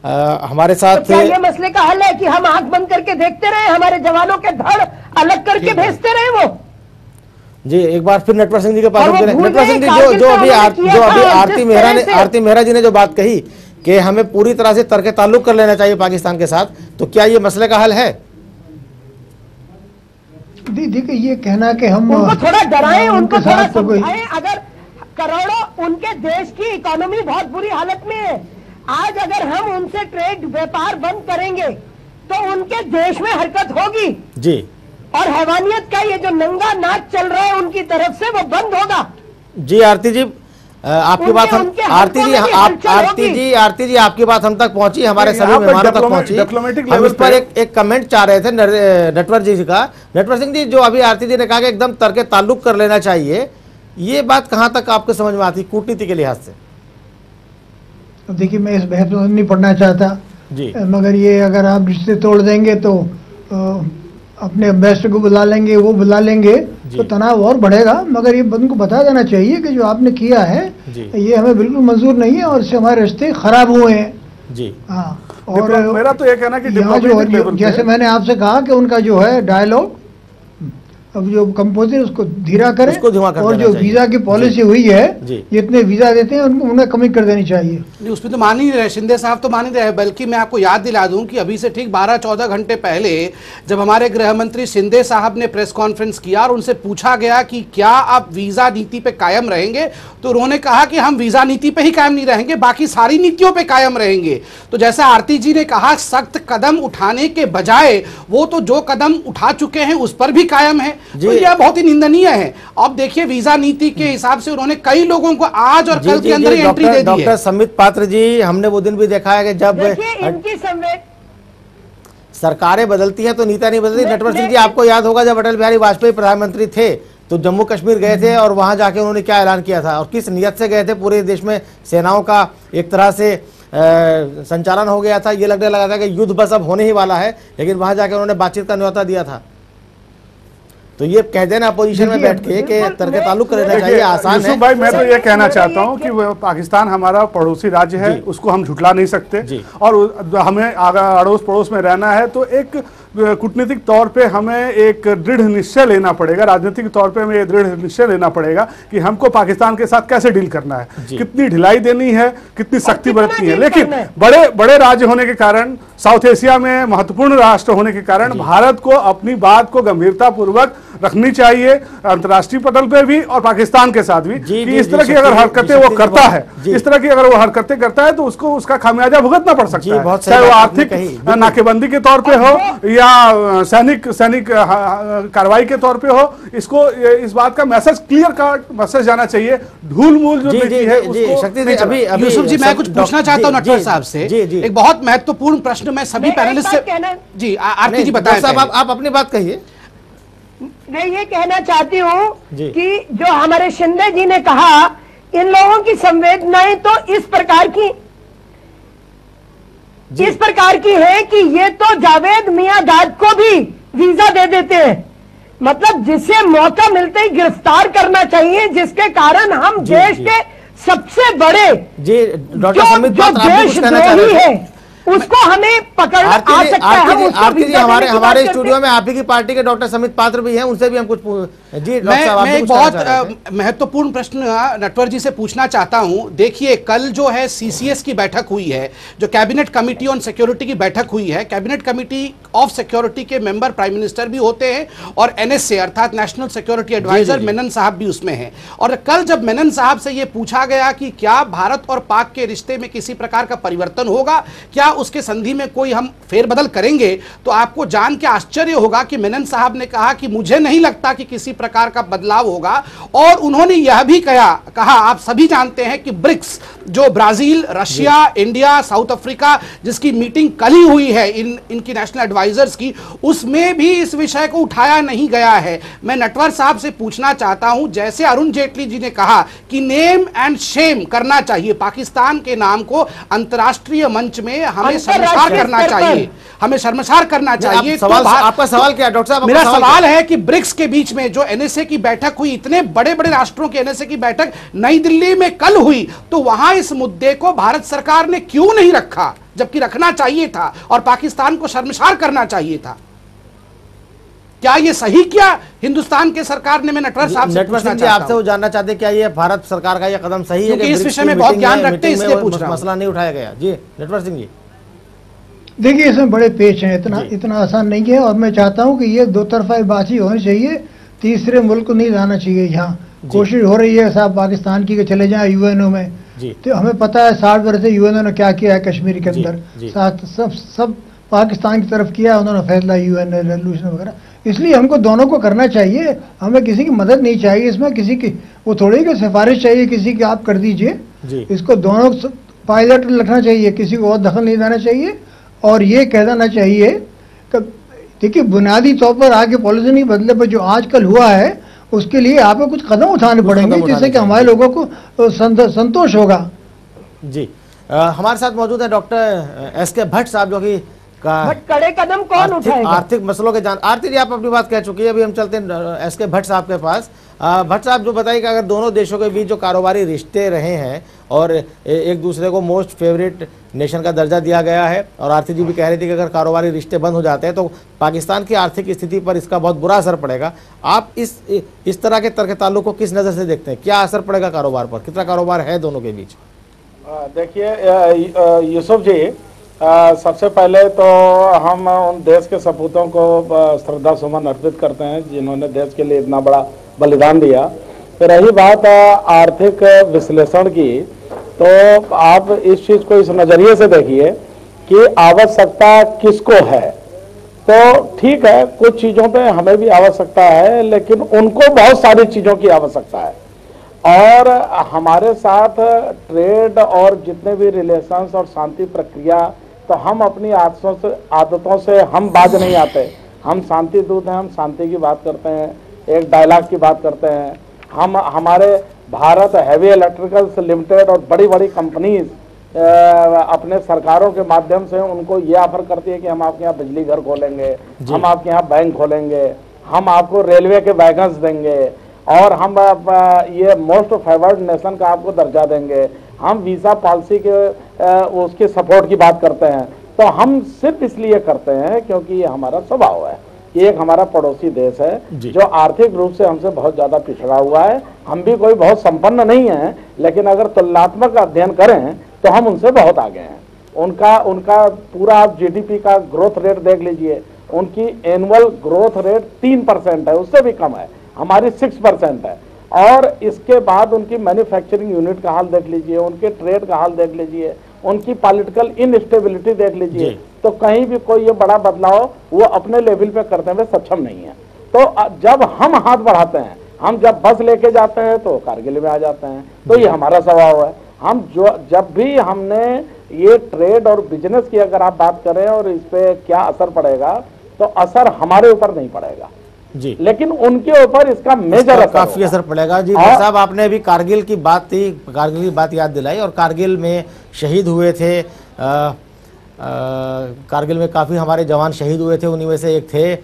हमारे साथ तो क्या ये मसले का हल है कि हम आंख बंद करके देखते रहे, हमारे जवानों के धड़ अलग करके भेजते रहे? वो जी, एक बार फिर नटवर सिंह जी के पास नटवर सिंह जी जो अभी आरती मेहरा जी ने जो बात कही कि हमें पूरी तरह से तर्क ताल्लुक कर लेना चाहिए पाकिस्तान के साथ, तो क्या ये मसले का हल है? देखिए, ये कहना कि हम उनको थोड़ा डराएं, उनको थोड़ा समझाएं। अगर करोड़ों उनके देश की इकोनॉमी बहुत बुरी हालत में है, आज अगर हम उनसे ट्रेड व्यापार बंद करेंगे तो उनके देश में हरकत होगी जी, और हैवानियत का ये जो नंगा नाच चल रहा है उनकी तरफ से, वो बंद होगा। जी आरती जी, आपकी बात हम आरती जी आपकी बात हम तक पहुंची, हमारे सभी मेहमानों तक पहुंची। हम इस पर एक कमेंट चाह रहे थे नटवर जी का। नटवर सिंह जी, जो अभी आरती जी ने कहा कि एकदम तर्क ताल्लुक कर लेना चाहिए, ये बात कहाँ तक आपको समझ में आती कूटनीति के लिहाज से? देखिए, मैं इस बहस में नहीं पढ़ना चाहता जी, मगर ये अगर आप रिश्ते तोड़ देंगे तो अपने एम्बेसडर को बुला लेंगे, वो बुला लेंगे तो तनाव और बढ़ेगा। मगर ये उनको बता देना चाहिए कि जो आपने किया है ये हमें बिल्कुल मंजूर नहीं है और इससे हमारे रिश्ते खराब हुए हैं जी। हाँ, और मेरा तो ये कहना कि जैसे मैंने आपसे कहा कि उनका जो है डायलॉग, अब जो कंपोजर उसको धीरा करें, और जो वीजा की पॉलिसी हुई है जितने वीजा देते हैं उनको उन्हें कमी कर देनी चाहिए। नहीं, उसमें तो मान ही नहीं रहे शिंदे साहब, तो मान ही रहे। बल्कि मैं आपको याद दिला दूं कि अभी से ठीक 12-14 घंटे पहले जब हमारे गृह मंत्री शिंदे साहब ने प्रेस कॉन्फ्रेंस किया और उनसे पूछा गया कि क्या आप वीजा नीति पे कायम रहेंगे, तो उन्होंने कहा कि हम वीजा नीति पे ही कायम नहीं रहेंगे, बाकी सारी नीतियों पे कायम रहेंगे। तो जैसा आरती जी ने कहा, सख्त कदम उठाने के बजाय वो तो जो कदम उठा चुके हैं उस पर भी कायम है, तो यह बहुत ही निंदनीय है। अब देखिए, वीजा नीति के हिसाब से उन्होंने कई लोगों को आज और कल के अंदर ही एंट्री दे दी है। डॉक्टर समित पात्र जी, हमने वो दिन भी देखा है कि जब सरकारें बदलती हैं तो नीतियां नहीं बदलती। नटवर सिंह जी, आपको याद होगा जब अटल बिहारी वाजपेयी प्रधानमंत्री थे तो जम्मू कश्मीर गए थे और वहां जाके उन्होंने क्या ऐलान किया था और किस नियत से गए थे। पूरे देश में सेनाओं का एक तरह से संचालन हो गया था, ये लगने लगा था कि युद्ध बस अब होने ही वाला है, लेकिन वहां जाके उन्होंने बातचीत का न्योता दिया था। तो ये कह देना अपोजिशन में बैठ के कि तर्क ताल्लुक करना चाहिए, आसान है। भाई, मैं तो ये कहना चाहता हूँ कि पाकिस्तान हमारा पड़ोसी राज्य है, उसको हम झुठला नहीं सकते और हमें अड़ोस पड़ोस में रहना है। तो एक कूटनीतिक तौर पे हमें एक दृढ़ निश्चय लेना पड़ेगा, राजनीतिक तौर पे हमें दृढ़ निश्चय लेना पड़ेगा कि हमको पाकिस्तान के साथ कैसे डील करना है, कितनी ढिलाई देनी है, कितनी सख्ती बरतनी है। लेकिन बड़े बड़े राज्य होने के कारण, साउथ एशिया में महत्वपूर्ण राष्ट्र होने के कारण भारत को अपनी बात को गंभीरता पूर्वक रखनी चाहिए, अंतर्राष्ट्रीय पटल पे भी और पाकिस्तान के साथ भी। कि इस तरह की अगर हरकतें वो करता है, इस तरह की अगर वो हरकतें करता है तो उसको उसका खामियाजा भुगतना पड़ सकता है, चाहे वो आर्थिक नाकेबंदी के तौर पे हो या सैनिक कार्रवाई के तौर पे हो। इसको इस बात का मैसेज, क्लियर कट मैसेज जाना चाहिए। धूल मूल जो नीति है उसको। यूसुफ जी, मैं कुछ पूछना चाहता हूँ नटवर साहब से, एक बहुत महत्वपूर्ण प्रश्न मैं सभी पैनलिस्ट से। जी, आरती जी बताएं साहब, आप अपनी बात कहिए। मैं ये कहना चाहती हूँ कि जो हमारे शिंदे जी ने कहा, इन लोगों की संवेदनाएं तो इस प्रकार की है कि ये तो जावेद मियांदाद को भी वीजा दे देते हैं, मतलब जिसे मौका मिलते ही गिरफ्तार करना चाहिए, जिसके कारण हम देश के सबसे बड़े जो देशद्रोही है उसको हमें पकड़ना आ सकता है। हमारे स्टूडियो में आप ही की पार्टी के डॉक्टर समित पात्र भी हैं, उनसे भी हम कुछ जी मैं एक बहुत महत्वपूर्ण प्रश्न नटवर जी से पूछना चाहता हूं। देखिए, कल जो है सीसीएस की बैठक हुई है, जो कैबिनेट कमिटी ऑन सिक्योरिटी की बैठक हुई है। कैबिनेट कमिटी ऑफ सिक्योरिटी के मेंबर प्राइम मिनिस्टर भी होते हैं और एनएसए अर्थात नेशनल सिक्योरिटी एडवाइजर मेनन साहब भी उसमें हैं। और कल जब मेनन साहब से यह पूछा गया कि क्या भारत और पाक के रिश्ते में किसी प्रकार का परिवर्तन होगा, क्या उसके संधि में कोई हम फेरबदल करेंगे, तो आपको जान के आश्चर्य होगा कि मेनन साहब ने कहा कि मुझे नहीं लगता कि किसी प्रकार का बदलाव होगा। और उन्होंने यह भी कहा, आप सभी जानते हैं कि ब्रिक्स, जो Brazil, Russia, India, south Africa, जिसकी मीटिंग कल ही हुई है इनकी नेशनल एडवाइजर्स की, उसमें भी इस विषय को उठाया नहीं गया है। मैं नटवर साहब से पूछना चाहता हूं, जैसे अरुण जेटली जी ने कहा कि नेम एंड शेम करना चाहिए, पाकिस्तान के नाम को अंतर्राष्ट्रीय मंच में हमें शर्मसार करना चाहिए, हमें शर्मसार करना चाहिए। तो आपका सवाल क्या है डॉक्टर साहब? मेरा सवाल है कि ब्रिक्स के बीच में जो एनएसए की बैठक हुई, इतने बड़े बड़े राष्ट्रों के एनएसए की बैठक नई दिल्ली में कल हुई, तो वहां इस मुद्दे को भारत सरकार ने क्यों नहीं रखा, जबकि रखना चाहिए था और पाकिस्तान को शर्मसार करना चाहिए था? क्या ये सही किया हिंदुस्तान के सरकार ने? मैं नटवर साहब से पूछना चाहता हूं, आपसे वो जानना चाहते क्या ये भारत सरकार का ये कदम सही है कि इस विषय में बहुत ज्ञान रखते हैं, इसलिए पूछ रहा हूं। मसला नहीं उठाया गया। जी नटवर सिंह जी, देखिए, इसमें बड़े पेच हैं, इतना आसान नहीं है। और मैं चाहता हूं कि ये दो तरफा बात ही होनी चाहिए, तीसरे मुल्क को नहीं लाना चाहिए। यहाँ कोशिश हो रही है साहब पाकिस्तान की कि चले जाएं यूएनओ में, तो हमें पता है 60 वर्ष से यूएनओ ने क्या किया है कश्मीर के अंदर, सब पाकिस्तान की तरफ किया उन्होंने फैसला, यूएन रेजोल्यूशन वगैरह। इसलिए हमको दोनों को करना चाहिए, हमें किसी की मदद नहीं चाहिए इसमें, किसी की वो थोड़ी की सिफारिश चाहिए किसी की आप कर दीजिए। इसको दोनों पायलट रखना चाहिए, किसी को और दखल नहीं देना चाहिए। और ये कह देना चाहिए कि देखिए, बुनियादी तौर पर आगे पॉलिसी नहीं बदले पर जो आजकल हुआ है उसके लिए आपको कुछ कदम उठाने पड़ेंगे जिससे कि हमारे लोगों को संतोष होगा। जी हमारे साथ मौजूद है डॉक्टर एस.के. भट्ट साहब, जो कि कड़े कदम कौन उठाएगा? आर्थिक मसलों के आरती जी आप अपनी बात कह चुकी है, अभी हम चलते हैं एस.के. भट्ट साहब के पास। भट्ट साहब जो बताइए कि अगर दोनों देशों के बीच जो कारोबारी रिश्ते रहे हैं और एक दूसरे को मोस्ट फेवरेट नेशन का दर्जा दिया गया है, और आरती जी भी कह रही थी कि अगर कारोबारी रिश्ते बंद हो जाते हैं तो पाकिस्तान की आर्थिक स्थिति पर इसका बहुत बुरा असर पड़ेगा। आप इस तरह के तर्क ताल्लुक को किस नज़र से देखते हैं? क्या असर पड़ेगा कारोबार पर? कितना कारोबार है दोनों के बीच? देखिए यूसुफ जी, सबसे पहले तो हम उन देश के सपूतों को श्रद्धा सुमन अर्पित करते हैं जिन्होंने देश के लिए इतना बड़ा बलिदान दिया। फिर रही बात आर्थिक विश्लेषण की, तो आप इस चीज़ को इस नज़रिए से देखिए कि आवश्यकता किसको है। तो ठीक है, कुछ चीज़ों पे हमें भी आवश्यकता है, लेकिन उनको बहुत सारी चीज़ों की आवश्यकता है। और हमारे साथ ट्रेड और जितने भी रिलेशंस और शांति प्रक्रिया, तो हम अपनी आदतों से हम बाज नहीं आते। हम शांति दूत हैं, हम शांति की बात करते हैं, एक डायलॉग की बात करते हैं। हम हमारे भारत हैवी इलेक्ट्रिकल्स लिमिटेड और बड़ी बड़ी कंपनीज अपने सरकारों के माध्यम से उनको ये ऑफर करती है कि हम आपके यहाँ बिजली घर खोलेंगे, हम आपके यहाँ बैंक खोलेंगे, हम आपको रेलवे के वैगन्स देंगे, और हम ये मोस्ट फेवर्ड नेशन का आपको दर्जा देंगे। हम वीज़ा पॉलिसी के उसके सपोर्ट की बात करते हैं। तो हम सिर्फ इसलिए करते हैं क्योंकि ये हमारा स्वभाव है। ये एक हमारा पड़ोसी देश है जो आर्थिक रूप से हमसे बहुत ज़्यादा पिछड़ा हुआ है। हम भी कोई बहुत संपन्न नहीं है, लेकिन अगर तुलनात्मक अध्ययन करें तो हम उनसे बहुत आगे हैं। उनका पूरा आप जीडीपी का ग्रोथ रेट देख लीजिए, उनकी एनुअल ग्रोथ रेट 3% है, उससे भी कम है। हमारी 6% है। और इसके बाद उनकी मैन्युफैक्चरिंग यूनिट का हाल देख लीजिए, उनके ट्रेड का हाल देख लीजिए, उनकी पॉलिटिकल इनस्टेबिलिटी देख लीजिए। तो कहीं भी कोई ये बड़ा बदलाव वो अपने लेवल पे करने में सक्षम नहीं है। तो जब हम हाथ बढ़ाते हैं, हम जब बस लेके जाते हैं तो कारगिल में आ जाते हैं। तो ये हमारा स्वभाव है। हम जब भी हमने ये ट्रेड और बिजनेस की अगर आप बात करें और इस पे क्या असर पड़ेगा, तो असर हमारे ऊपर नहीं पड़ेगा जी, लेकिन उनके ऊपर इसका मेजर काफी असर पड़ेगा जी। साहब आपने अभी कारगिल की बात थी, कारगिल की बात याद दिलाई, और कारगिल में शहीद हुए थे। कारगिल में काफ़ी हमारे जवान शहीद हुए थे। उन्हीं में से एक थे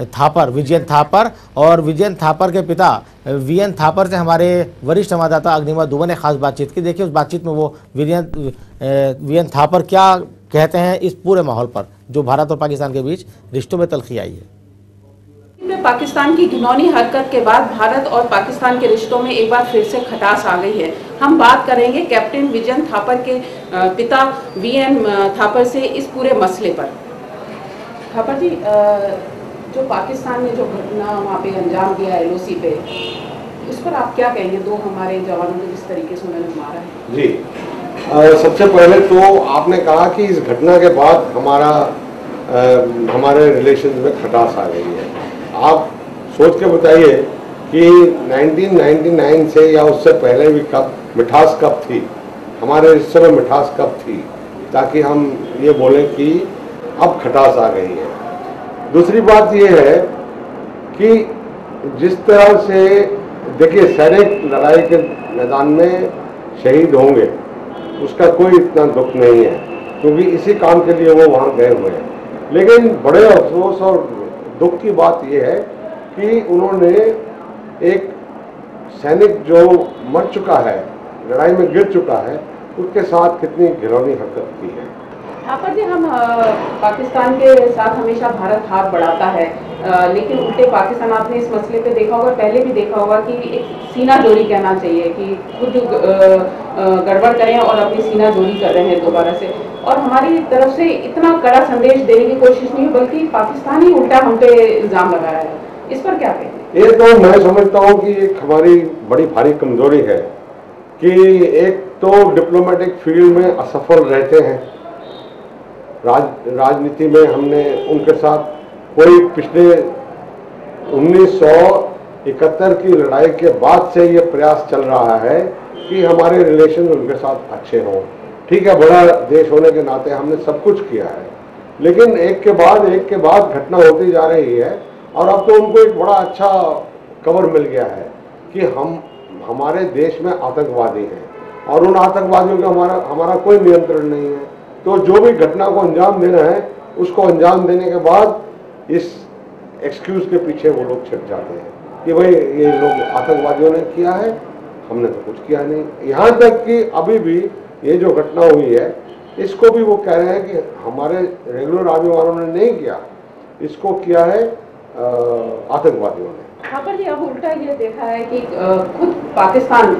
थापर, विजयन थापर, और विजयन थापर के पिता वीएन थापर से हमारे वरिष्ठ संवाददाता अग्निमा दुबे ने खास बातचीत की। देखिए उस बातचीत में वो वीएन थापर क्या कहते हैं इस पूरे माहौल पर जो भारत और पाकिस्तान के बीच रिश्तों में तल्खी आई है। पाकिस्तान की घिनौनी हरकत के बाद भारत और पाकिस्तान के रिश्तों में एक बार फिर से खटास आ गई है। हम बात करेंगे कैप्टन विजयन थापर के पिता वीएन थापर से इस पूरे मसले पर। थापर जी, जो पाकिस्तान ने जो घटना वहाँ पे अंजाम दिया एलओसी पे, इस पर आप क्या कहेंगे? दो हमारे जवानों को जिस तरीके से उन्होंने मारा है। जी, सबसे पहले तो आपने कहा कि इस घटना के बाद हमारे रिलेशन में खटास आ गई है। आप सोच के बताइए कि 1999 से या उससे पहले भी कब मिठास कब थी, हमारे रिश्ते में मिठास कब थी, ताकि हम ये बोलें कि अब खटास आ गई है। दूसरी बात ये है कि जिस तरह से देखिए सैनिक लड़ाई के मैदान में शहीद होंगे उसका कोई इतना दुख नहीं है, क्योंकि इसी काम के लिए वो वहाँ गए हुए हैं। लेकिन बड़े अफसोस और दुख की बात यह है कि उन्होंने एक सैनिक जो मर चुका है, लड़ाई में गिर चुका है, उसके साथ कितनी घिनौनी हरकत की है। थापर जी, हम पाकिस्तान के साथ हमेशा भारत हाथ बढ़ाता है, लेकिन उल्टे पाकिस्तान, आपने इस मसले पे देखा होगा, पहले भी देखा होगा कि एक सीना जोड़ी कहना चाहिए कि खुद गड़बड़ करें और अपनी सीना जोड़ी कर रहे हैं दोबारा से, और हमारी तरफ से इतना कड़ा संदेश देने की कोशिश नहीं, बल्कि पाकिस्तान ही उल्टा हम पे इल्जाम लगा रहा है। इस पर क्या कहें? ये तो मैं समझता हूँ कि एक हमारी बड़ी भारी कमजोरी है कि एक तो डिप्लोमेटिक फील्ड में असफल रहते हैं। राजनीति में हमने उनके साथ कोई पिछले 1971 की लड़ाई के बाद से ये प्रयास चल रहा है कि हमारे रिलेशन उनके साथ अच्छे हों। ठीक है, बड़ा देश होने के नाते हमने सब कुछ किया है, लेकिन एक के बाद घटना होती जा रही है, और अब तो उनको एक बड़ा अच्छा कवर मिल गया है कि हमारे देश में आतंकवादी हैं और उन आतंकवादियों का हमारा कोई नियंत्रण नहीं है। तो जो भी घटना को अंजाम देना है उसको अंजाम देने के बाद इस एक्सक्यूज के पीछे वो लोग छिप जाते हैं कि भाई ये लोग आतंकवादियों ने किया है, हमने तो कुछ किया नहीं। यहाँ तक कि अभी भी ये जो घटना हुई है इसको भी वो कह रहे हैं कि हमारे रेगुलर आर्मी वालों ने नहीं किया, इसको किया है आतंकवादियों ने। थापर जी, अब उल्टा ये देखा है कि खुद पाकिस्तान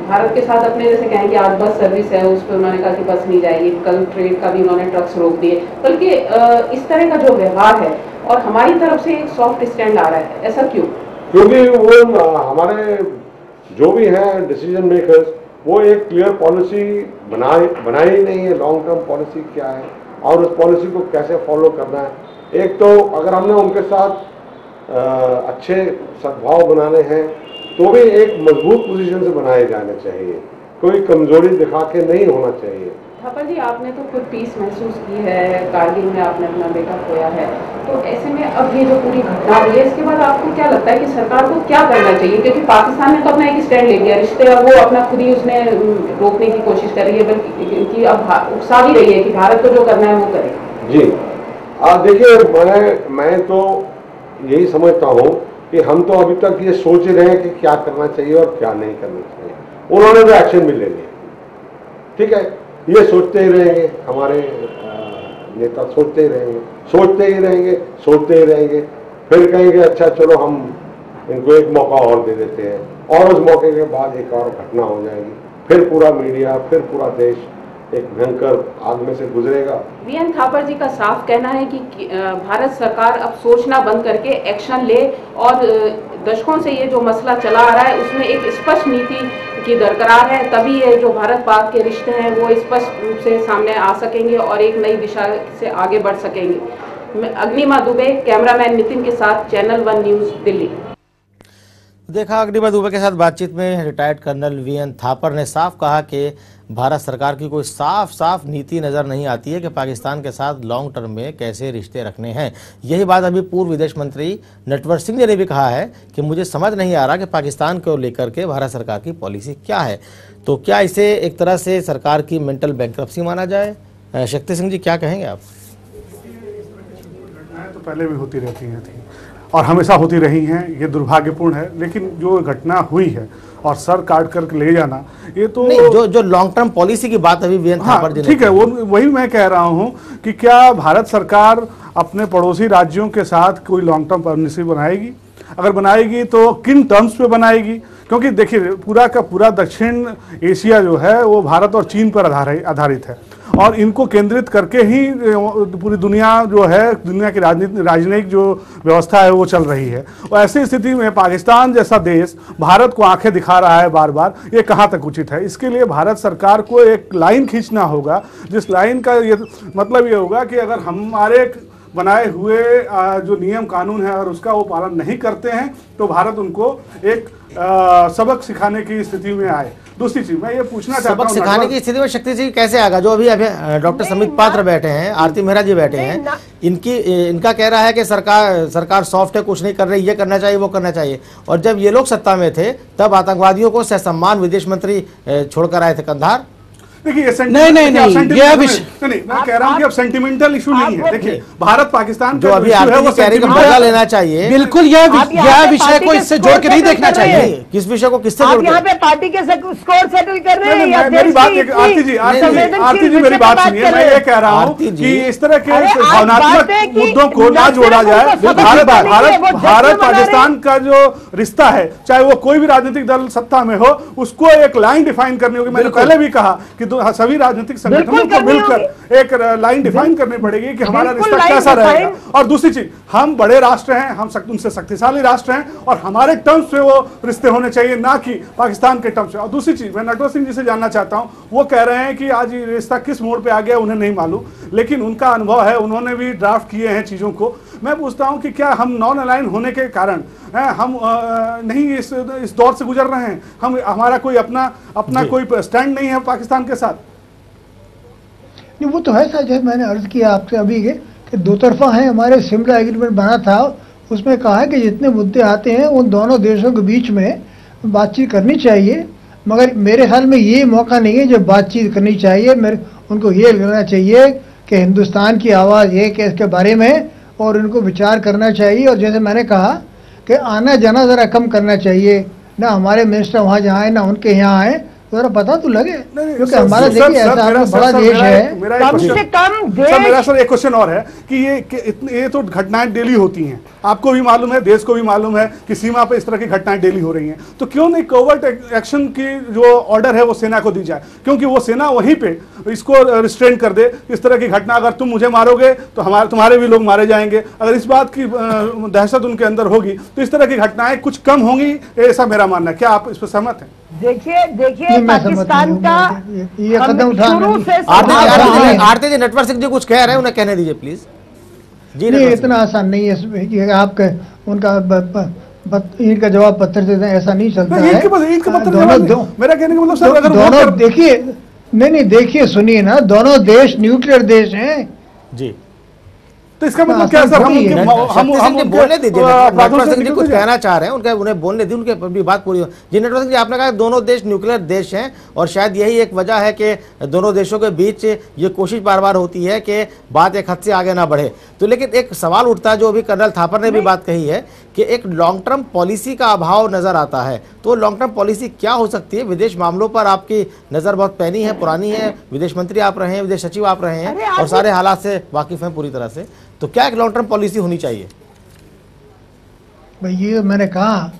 भारत के साथ अपने जैसे कहें कि आज बस सर्विस है उस पर उन्होंने कहा कि बस नहीं जाएगी, कल ट्रेन का भी उन्होंने ट्रक्स रोक दिए, बल्कि इस तरह का जो व्यवहार है और हमारी तरफ से एक सॉफ्ट स्टैंड आ रहा है, ऐसा क्यों? क्योंकि वो हमारे जो भी हैं डिसीजन मेकर्स वो एक क्लियर पॉलिसी बनाई नहीं है, लॉन्ग टर्म पॉलिसी क्या है और उस पॉलिसी को कैसे फॉलो करना है। एक तो अगर हमने उनके साथ अच्छे सद्भाव बनाने हैं तो भी एक मजबूत पोजीशन से बनाए जाने चाहिए, कोई कमजोरी दिखा के नहीं होना चाहिए। थापर जी, आपने तो खुद पीस महसूस की है, कारगिल में आपने अपना बेटा खोया है, तो ऐसे में अब ये जो पूरी घटना हुई है इसके बाद आपको क्या लगता है कि सरकार को क्या करना चाहिए? क्योंकि पाकिस्तान ने तो अपना एक स्टैंड ले लिया, रिश्ते अब वो अपना खुद ही उसने रोकने की कोशिश कर रही है, बल्कि अब उकसा भी रही है कि भारत को जो करना है वो करे। जी देखिए, मैं तो यही समझता हूँ कि हम तो अभी तक ये सोच रहे हैं कि क्या करना चाहिए और क्या नहीं करना चाहिए। उन्होंने तो एक्शन भी ले लिया, ठीक है, ये सोचते ही रहेंगे, हमारे नेता सोचते ही रहेंगे, फिर कहेंगे अच्छा चलो हम इनको एक मौका और दे देते हैं और उस मौके के बाद एक और घटना हो जाएगी, फिर पूरा मीडिया, फिर पूरा देश एक भयंकर आग में से गुजरेगा। वीएन थापर जी का साफ कहना है कि भारत सरकार अब सोचना बंद करके एक्शन ले और दशकों से ये जो मसला चला आ रहा है उसमें एक स्पष्ट नीति की दरकार है, तभी ये जो भारत पाक के रिश्ते हैं वो स्पष्ट रूप से सामने आ सकेंगे और एक नई दिशा से आगे बढ़ सकेंगे। अग्निमा दुबे, कैमरामैन नितिन के साथ, चैनल 1 न्यूज, दिल्ली। देखा अग्निमा दुबे के साथ बातचीत में रिटायर्ड कर्नल वीएन थापर ने साफ कहा कि भारत सरकार की कोई साफ नीति नजर नहीं आती है कि पाकिस्तान के साथ लॉन्ग टर्म में कैसे रिश्ते रखने हैं। यही बात अभी पूर्व विदेश मंत्री नटवर सिंह ने भी कहा है कि मुझे समझ नहीं आ रहा कि पाकिस्तान को लेकर के भारत सरकार की पॉलिसी क्या है। तो क्या इसे एक तरह से सरकार की मेंटल बैंकरप्सी माना जाए? शक्ति सिंह जी, क्या कहेंगे आप? तो पहले भी होती रहती हैं थी और हमेशा होती रही हैं, ये दुर्भाग्यपूर्ण है, लेकिन जो घटना हुई है और सर काट करके ले जाना, ये तो नहीं, जो लॉन्ग टर्म पॉलिसी की बात अभी वीएन थापर जी ने, ठीक है, वो वही मैं कह रहा हूं कि क्या भारत सरकार अपने पड़ोसी राज्यों के साथ कोई लॉन्ग टर्म पॉलिसी बनाएगी? अगर बनाएगी तो किन टर्म्स पे बनाएगी? क्योंकि देखिए पूरा का पूरा दक्षिण एशिया जो है वो भारत और चीन पर आधारित है और इनको केंद्रित करके ही पूरी दुनिया जो है, दुनिया की राजनीतिक जो व्यवस्था है वो चल रही है। और ऐसी स्थिति में पाकिस्तान जैसा देश भारत को आंखें दिखा रहा है बार बार, ये कहाँ तक उचित है? इसके लिए भारत सरकार को एक लाइन खींचना होगा, जिस लाइन का ये मतलब ये होगा कि अगर हमारे बनाए हुए जो नियम कानून है और उसका वो पालन नहीं करते हैं तो भारत उनको एक सबक सिखाने की स्थिति में आए। दूसरी चीज मैं ये पूछना चाहता हूं, सबक सिखाने की स्थिति में शक्ति जी कैसे आएगा? जो अभी डॉक्टर समित पात्र बैठे हैं, आरती मेहरा जी बैठे हैं, इनका कह रहा है कि सरकार सॉफ्ट है, कुछ नहीं कर रही, ये करना चाहिए वो करना चाहिए, और जब ये लोग सत्ता में थे तब आतंकवादियों को ससम्मान विदेश मंत्री छोड़कर आए थे कंधार। देखिए नहीं, मैं कह रहा हूं कि अब सेंटिमेंटल इशू नहीं है। देखिए भारत पाकिस्तान जो अभी बदला लेना चाहिए, बिल्कुल यह विषय को इससे जोड़ के नहीं देखना चाहिए। किस विषय को किससे जोड़? यहाँ पे पार्टी के स्कोर सेटल कर रहे हैं या मेरी बात आरती जी मेरी बात सुनिए, मैं ये कह रहा हूँ कि इस तरह के भावनात्मक मुद्दों को ना जोड़ा जाए। भारत पाकिस्तान का जो रिश्ता है, चाहे वो कोई भी राजनीतिक दल सत्ता में हो, उसको एक लाइन डिफाइन करनी होगी। मैंने पहले भी कहा कि सभी राजनीतिक संगठनों को मिलकर एक लाइन डिफाइन करनी पड़ेगी कि हमारा रिश्ता कैसा रहेगा। और दूसरी चीज, हम बड़े राष्ट्र हैं, हम उनसे शक्तिशाली राष्ट्र हैं और हमारे टर्म्स पे वो रिश्ते होने चाहिए, ना कि पाकिस्तान के टर्म्स पे। और दूसरी चीज मैं नटवर सिंह जी से जानना चाहता हूं, वो कह रहे हैं कि आज ये रिश्ता किस मोड़ पे आ गया उन्हें नहीं मालूम, लेकिन उनका अनुभव है, उन्होंने भी ड्राफ्ट किए हैं चीजों को। मैं पूछता हूं कि क्या हम नॉन अलाइन होने के कारण हम नहीं इस दौर से गुजर रहे हैं? हमारा कोई अपना कोई स्टैंड नहीं है पाकिस्तान के साथ? नहीं, वो तो है सर, जैसे मैंने अर्ज किया आपसे अभी कि दो तरफा है। हमारे शिमला एग्रीमेंट बना था, उसमें कहा है कि जितने मुद्दे आते हैं उन दोनों देशों के बीच में बातचीत करनी चाहिए, मगर मेरे ख्याल में ये मौका नहीं है जब बातचीत करनी चाहिए। मेरे उनको ये करना चाहिए कि हिंदुस्तान की आवाज़ एक है इसके बारे में, और उनको विचार करना चाहिए। और जैसे मैंने कहा कि आना जाना ज़रा कम करना चाहिए, ना हमारे मिनिस्टर वहाँ जाए ना उनके यहाँ आए, तो जरा पता तो लगे, क्योंकि हमारा देखिए ऐसा बड़ा देश है, कम से कम देश। मेरा सर एक क्वेश्चन और है कि ये तो घटनाएं डेली होती हैं, आपको भी मालूम है, देश को भी मालूम है कि सीमा पे इस तरह की घटनाएं डेली हो रही हैं, तो क्यों नहीं कोवर्ट एक्शन की जो ऑर्डर है वो सेना को दी जाए, क्योंकि वो सेना वहीं पे इसको रिस्ट्रेन कर दे। इस तरह की घटना अगर तुम मुझे मारोगे तो तुम्हारे भी लोग मारे जाएंगे, अगर इस बात की दहशत उनके अंदर होगी तो इस तरह की घटनाएं कुछ कम होंगी, ऐसा मेरा मानना है। क्या आप इस पर सहमत हैं? देखिए पाकिस्तान का ये कदम शुरू से आरती जी नटवर सिंह जी कुछ कह रहे हैं, उन्हें कहने दीजिए प्लीज। जी नहीं, इतना आसान नहीं है कि आपके उनका ईंट का जवाब पत्थर से ऐसा नहीं चलता है। मेरा कहने का मतलब सर अगर दोनों देखिए, नहीं देखिए सुनिए ना, दोनों देश न्यूक्लियर देश हैं जी, तो इसका मतलब क्या सर? हम बोलने दीजिए, नटवर सिंह जी कुछ कहना चाह रहे हैं, उन्हें बोलने दी, उनके भी बात पूरी हो। जी नटवर सिंह जी, आपने कहा दोनों देश न्यूक्लियर देश हैं और शायद यही एक वजह है कि दोनों देशों के बीच ये कोशिश बार बार होती है कि बात एक हद से आगे ना बढ़े। तो लेकिन एक सवाल उठता है, जो अभी कर्नल थापर ने भी बात कही है कि एक लॉन्ग टर्म पॉलिसी का अभाव नजर आता है, तो लॉन्ग टर्म पॉलिसी क्या हो सकती है? विदेश मामलों पर आपकी नजर बहुत पैनी है, पुरानी है, विदेश मंत्री आप रहे हैं, विदेश सचिव आप रहे हैं और सारे हालात से वाकिफ हैं पूरी तरह से, तो क्या एक लॉन्ग टर्म पॉलिसी होनी चाहिए? भाई ये मैंने कहा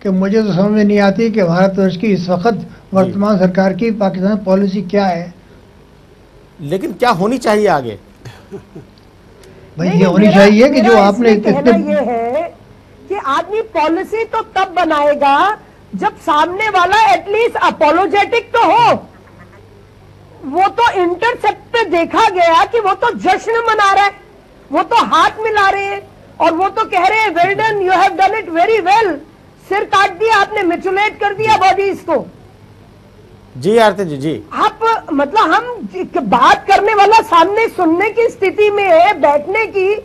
कि मुझे तो समझ में नहीं आती कि भारतवर्ष की इस वक्त वर्तमान सरकार की पाकिस्तान पॉलिसी क्या है, लेकिन क्या होनी चाहिए आगे? भाई ये होनी चाहिए कि जो आपने कहना ये है कि आदमी पॉलिसी तो तब बनाएगा जब सामने वाला एटलीस्ट अपोलोजेटिक तो हो। वो तो इंटरसेप्ट पे देखा गया कि वो तो जश्न मना रहा है, वो तो हाथ मिला रहे हैं और वो तो कह रहे हैं well done, you have done it very well. सिर काट दिया आपने, मिचुलेट कर दिया बॉडीज को। जी आरती जी, जी आप मतलब हम बात करने वाला सामने सुनने की स्थिति में है, बैठने की,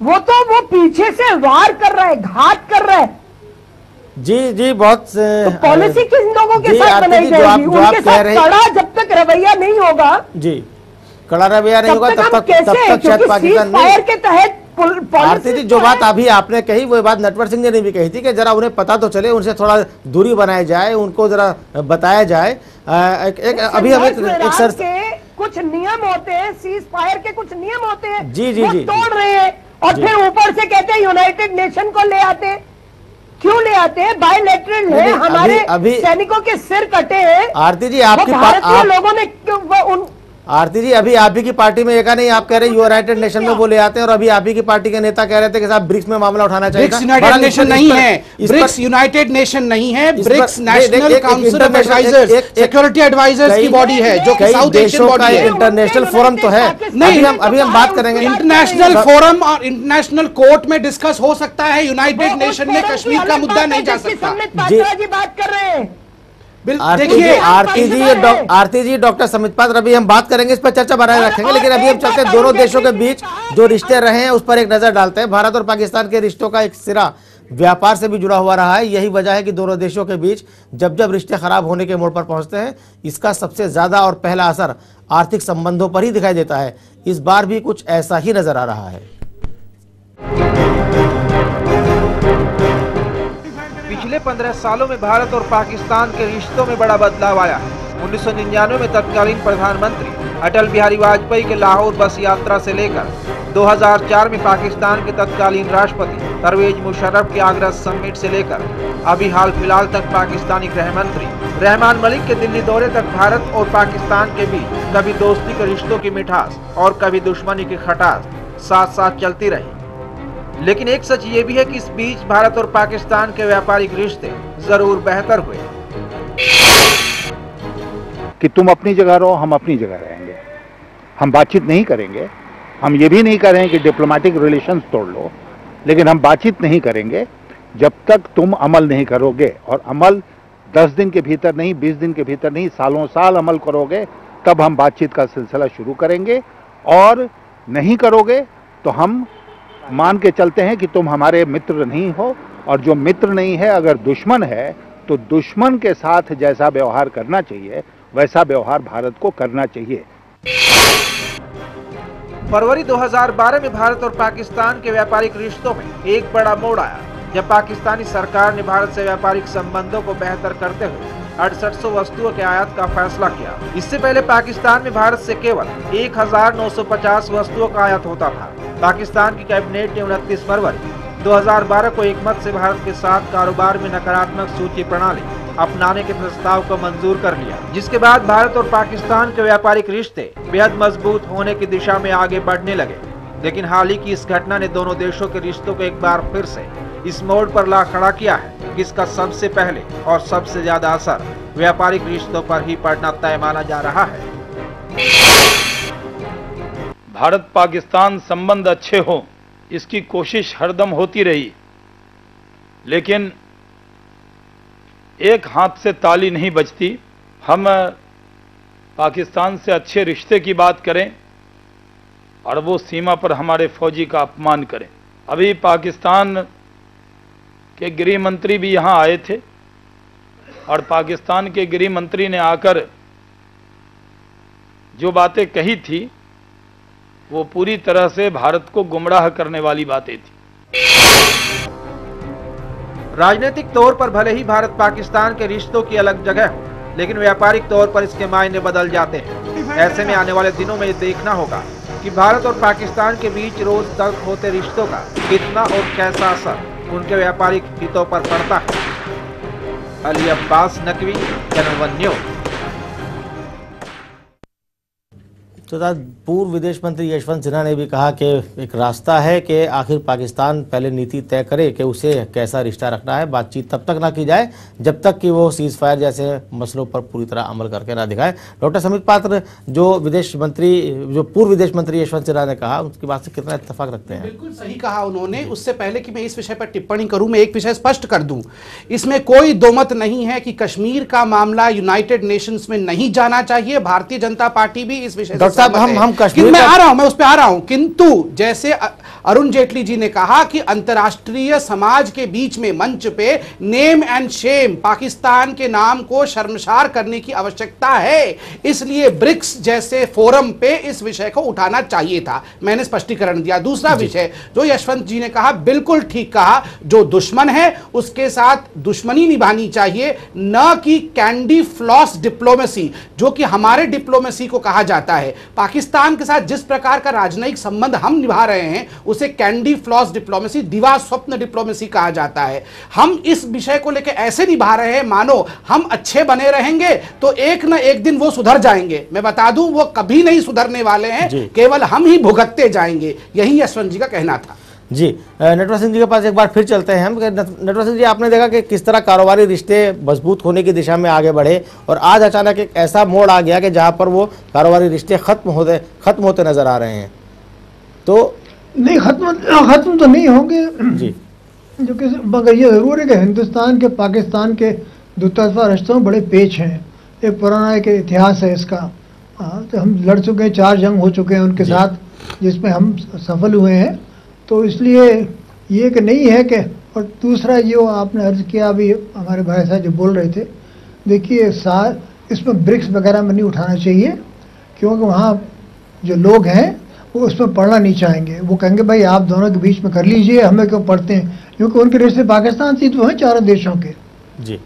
वो तो वो पीछे से वार कर रहा है, घात कर रहा है। जी बहुत तो पॉलिसी किन लोगों के साथ बनाई जाएगी? उनके साथ कड़ा जब तक रवैया नहीं होगा, जी कड़ा रवैया नहीं होगा तब तक शायद पाकिस्तान फायर के तहत। आरती जी जो बात अभी आपने कही वो बात नटवर सिंह ने भी कही थी कि जरा उन्हें पता तो चले, उनसे थोड़ा दूरी बनाई जाए, उनको जरा बताया जाए। अभी हम एक सर कुछ नियम होते हैं, सीज फायर के कुछ नियम होते हैं, जी तोड़ रहे हैं और फिर ऊपर से कहते हैं यूनाइटेड नेशन को ले आते हैं। क्यों ले आते हैं? बायलैटरल है, हमारे सैनिकों के सिर कटे हैं। आरती जी आपकी भारतीय लोगों ने आरती जी अभी आप ही की पार्टी में एक नहीं, आप कह रहे हैं यूनाइटेड नेशन में वो ले आते हैं और अभी आप ही की पार्टी के नेता कह रहे थे कि साहब ब्रिक्स में मामला उठाना चाहिए। ब्रिक्स यूनाइटेड नेशन नहीं है, ब्रिक्स यूनाइटेड नेशन नहीं है, BRICS national council of advisors, security advisors की बॉडी है जो कि साउथ एशियन बॉडी है। इंटरनेशनल फोरम तो है, नहीं अभी हम बात करेंगे। इंटरनेशनल फोरम और इंटरनेशनल कोर्ट में डिस्कस हो सकता है, यूनाइटेड नेशन में कश्मीर का मुद्दा नहीं जा सकता। बात कर रहे हैं आरती जी डॉक्टर समित पात्र, अभी हम बात करेंगे, इस पर चर्चा बनाए रखेंगे, लेकिन अभी हम चलते हैं दोनों देशों के बीच जो रिश्ते रहे हैं उस पर एक नजर डालते हैं। भारत और पाकिस्तान के रिश्तों का एक सिरा व्यापार से भी जुड़ा हुआ रहा है। यही वजह है कि दोनों देशों के बीच जब जब रिश्ते खराब होने के मोड़ पर पहुंचते हैं, इसका सबसे ज्यादा और पहला असर आर्थिक संबंधों पर ही दिखाई देता है। इस बार भी कुछ ऐसा ही नजर आ रहा है। पिछले 15 सालों में भारत और पाकिस्तान के रिश्तों में बड़ा बदलाव आया है। 1999 में तत्कालीन प्रधानमंत्री अटल बिहारी वाजपेयी के लाहौर बस यात्रा से लेकर 2004 में पाकिस्तान के तत्कालीन राष्ट्रपति परवेज मुशर्रफ के आगरा समिट से लेकर अभी हाल फिलहाल तक पाकिस्तानी गृह मंत्री रहमान मलिक के दिल्ली दौरे तक भारत और पाकिस्तान के बीच कभी दोस्ती के रिश्तों की मिठास और कभी दुश्मनी की खटास साथ साथ चलती रही। लेकिन एक सच ये भी है कि इस बीच भारत और पाकिस्तान के व्यापारिक रिश्ते जरूर बेहतर हुए। कि तुम अपनी जगह रहो, हम अपनी जगह रहेंगे, हम बातचीत नहीं करेंगे, हम ये भी नहीं करेंगे कि डिप्लोमेटिक रिलेशंस तोड़ लो, लेकिन हम बातचीत नहीं करेंगे जब तक तुम अमल नहीं करोगे। और अमल 10 दिन के भीतर नहीं, 20 दिन के भीतर नहीं, सालों साल अमल करोगे, तब हम बातचीत का सिलसिला शुरू करेंगे। और नहीं करोगे तो हम मान के चलते हैं कि तुम हमारे मित्र नहीं हो, और जो मित्र नहीं है अगर दुश्मन है तो दुश्मन के साथ जैसा व्यवहार करना चाहिए वैसा व्यवहार भारत को करना चाहिए। फरवरी 2012 में भारत और पाकिस्तान के व्यापारिक रिश्तों में एक बड़ा मोड़ आया जब पाकिस्तानी सरकार ने भारत से व्यापारिक संबंधों को बेहतर करते हुए 6800 वस्तुओं के आयात का फैसला किया। इससे पहले पाकिस्तान में भारत से केवल 1950 वस्तुओं का आयात होता था। पाकिस्तान की कैबिनेट ने 29 फरवरी 2012 को एकमत से भारत के साथ कारोबार में नकारात्मक सूची प्रणाली अपनाने के प्रस्ताव को मंजूर कर लिया, जिसके बाद भारत और पाकिस्तान के व्यापारिक रिश्ते बेहद मजबूत होने की दिशा में आगे बढ़ने लगे। लेकिन हाल ही की इस घटना ने दोनों देशों के रिश्तों को एक बार फिर से इस मोड़ पर ला खड़ा किया है कि इसका सबसे पहले और सबसे ज्यादा असर व्यापारिक रिश्तों पर ही पड़ना तय माना जा रहा है। भारत पाकिस्तान संबंध अच्छे हो इसकी कोशिश हरदम होती रही, लेकिन एक हाथ से ताली नहीं बजती। हम पाकिस्तान से अच्छे रिश्ते की बात करें और वो सीमा पर हमारे फौजी का अपमान करें। अभी पाकिस्तान के गृह मंत्री भी यहाँ आए थे और पाकिस्तान के गृह मंत्री ने आकर जो बातें कही थी वो पूरी तरह से भारत को गुमराह करने वाली बातें थी। राजनीतिक तौर पर भले ही भारत पाकिस्तान के रिश्तों की अलग जगह हो, लेकिन व्यापारिक तौर पर इसके मायने बदल जाते हैं। ऐसे में आने वाले दिनों में देखना होगा कि भारत और पाकिस्तान के बीच रोज तक होते रिश्तों का कितना और कैसा असर उनके व्यापारिक हितों पर पड़ता है। Ali Abbas Naqvi, channel 1 news. तो पूर्व विदेश मंत्री यशवंत सिन्हा ने भी कहा कि एक रास्ता है कि आखिर पाकिस्तान पहले नीति तय करे कि उसे कैसा रिश्ता रखना है। बातचीत तब तक ना की जाए जब तक कि वो सीज फायर जैसे मसलों पर पूरी तरह अमल करके ना दिखाए। डॉक्टर समित पात्र, जो पूर्व विदेश मंत्री यशवंत सिन्हा ने कहा, उसकी बात से कितना इत्तेफाक रखते हैं? बिल्कुल सही कहा उन्होंने। उससे पहले कि मैं इस विषय पर टिप्पणी करूं, मैं एक विषय स्पष्ट कर दूं, इसमें कोई दोमत नहीं है कि कश्मीर का मामला यूनाइटेड नेशंस में नहीं जाना चाहिए। भारतीय जनता पार्टी भी इस विषय साहब हम कश्मीर मैं आ रहा हूं, मैं उस पर आ रहा हूं। किंतु जैसे अरुण जेटली जी ने कहा कि अंतर्राष्ट्रीय समाज के बीच में मंच पे नेम एंड शेम, पाकिस्तान के नाम को शर्मसार करने की आवश्यकता है, इसलिए ब्रिक्स जैसे फोरम पे इस विषय को उठाना चाहिए था। मैंने स्पष्टीकरण दिया। दूसरा विषय जो यशवंत जी ने कहा, बिल्कुल ठीक कहा, जो दुश्मन है उसके साथ दुश्मनी निभानी चाहिए, न कि कैंडी फ्लॉस डिप्लोमेसी, जो कि हमारे डिप्लोमेसी को कहा जाता है। पाकिस्तान के साथ जिस प्रकार का राजनयिक संबंध हम निभा रहे हैं उसे कैंडी फ्लॉस डिप्लोमेसी, दिवा स्वप्न डिप्लोमेसी कहा जाता है। हम इस विषय को लेकर ऐसे निभा रहे हैं मानो हम अच्छे बने रहेंगे तो एक न एक दिन वो सुधर जाएंगे। मैं बता दूं वो कभी नहीं सुधरने वाले हैं, केवल हम ही भुगतते जाएंगे। यही यशवंत जी का कहना था। जी, नटवर सिंह जी के पास एक बार फिर चलते हैं हम। नटवर सिंह जी, आपने देखा कि किस तरह कारोबारी रिश्ते मजबूत होने की दिशा में आगे बढ़े और आज अचानक एक ऐसा मोड़ आ गया कि जहां पर वो कारोबारी रिश्ते खत्म होते नजर आ रहे हैं। तो नहीं, खत्म तो नहीं होंगे जी, जो कि मगर ये जरूर है कि हिंदुस्तान के पाकिस्तान के द्वितरफा रिश्तों में बड़े पेच हैं। एक पुराना एक इतिहास है इसका। तो हम लड़ चुके हैं, 4 जंग हो चुके हैं उनके साथ, जिसमें हम सफल हुए हैं। तो इसलिए ये कि नहीं है कि, और दूसरा जो आपने अर्ज किया अभी हमारे भाई साहब जो बोल रहे थे, देखिए इसमें ब्रिक्स वगैरह में नहीं उठाना चाहिए, क्योंकि वहाँ जो लोग हैं वो उसमें पढ़ना नहीं चाहेंगे। वो कहेंगे भाई आप दोनों के बीच में कर लीजिए, हमें क्यों पढ़ते हैं, क्योंकि उनके रिश्ते पाकिस्तान से तो हैं 4 देशों के जी।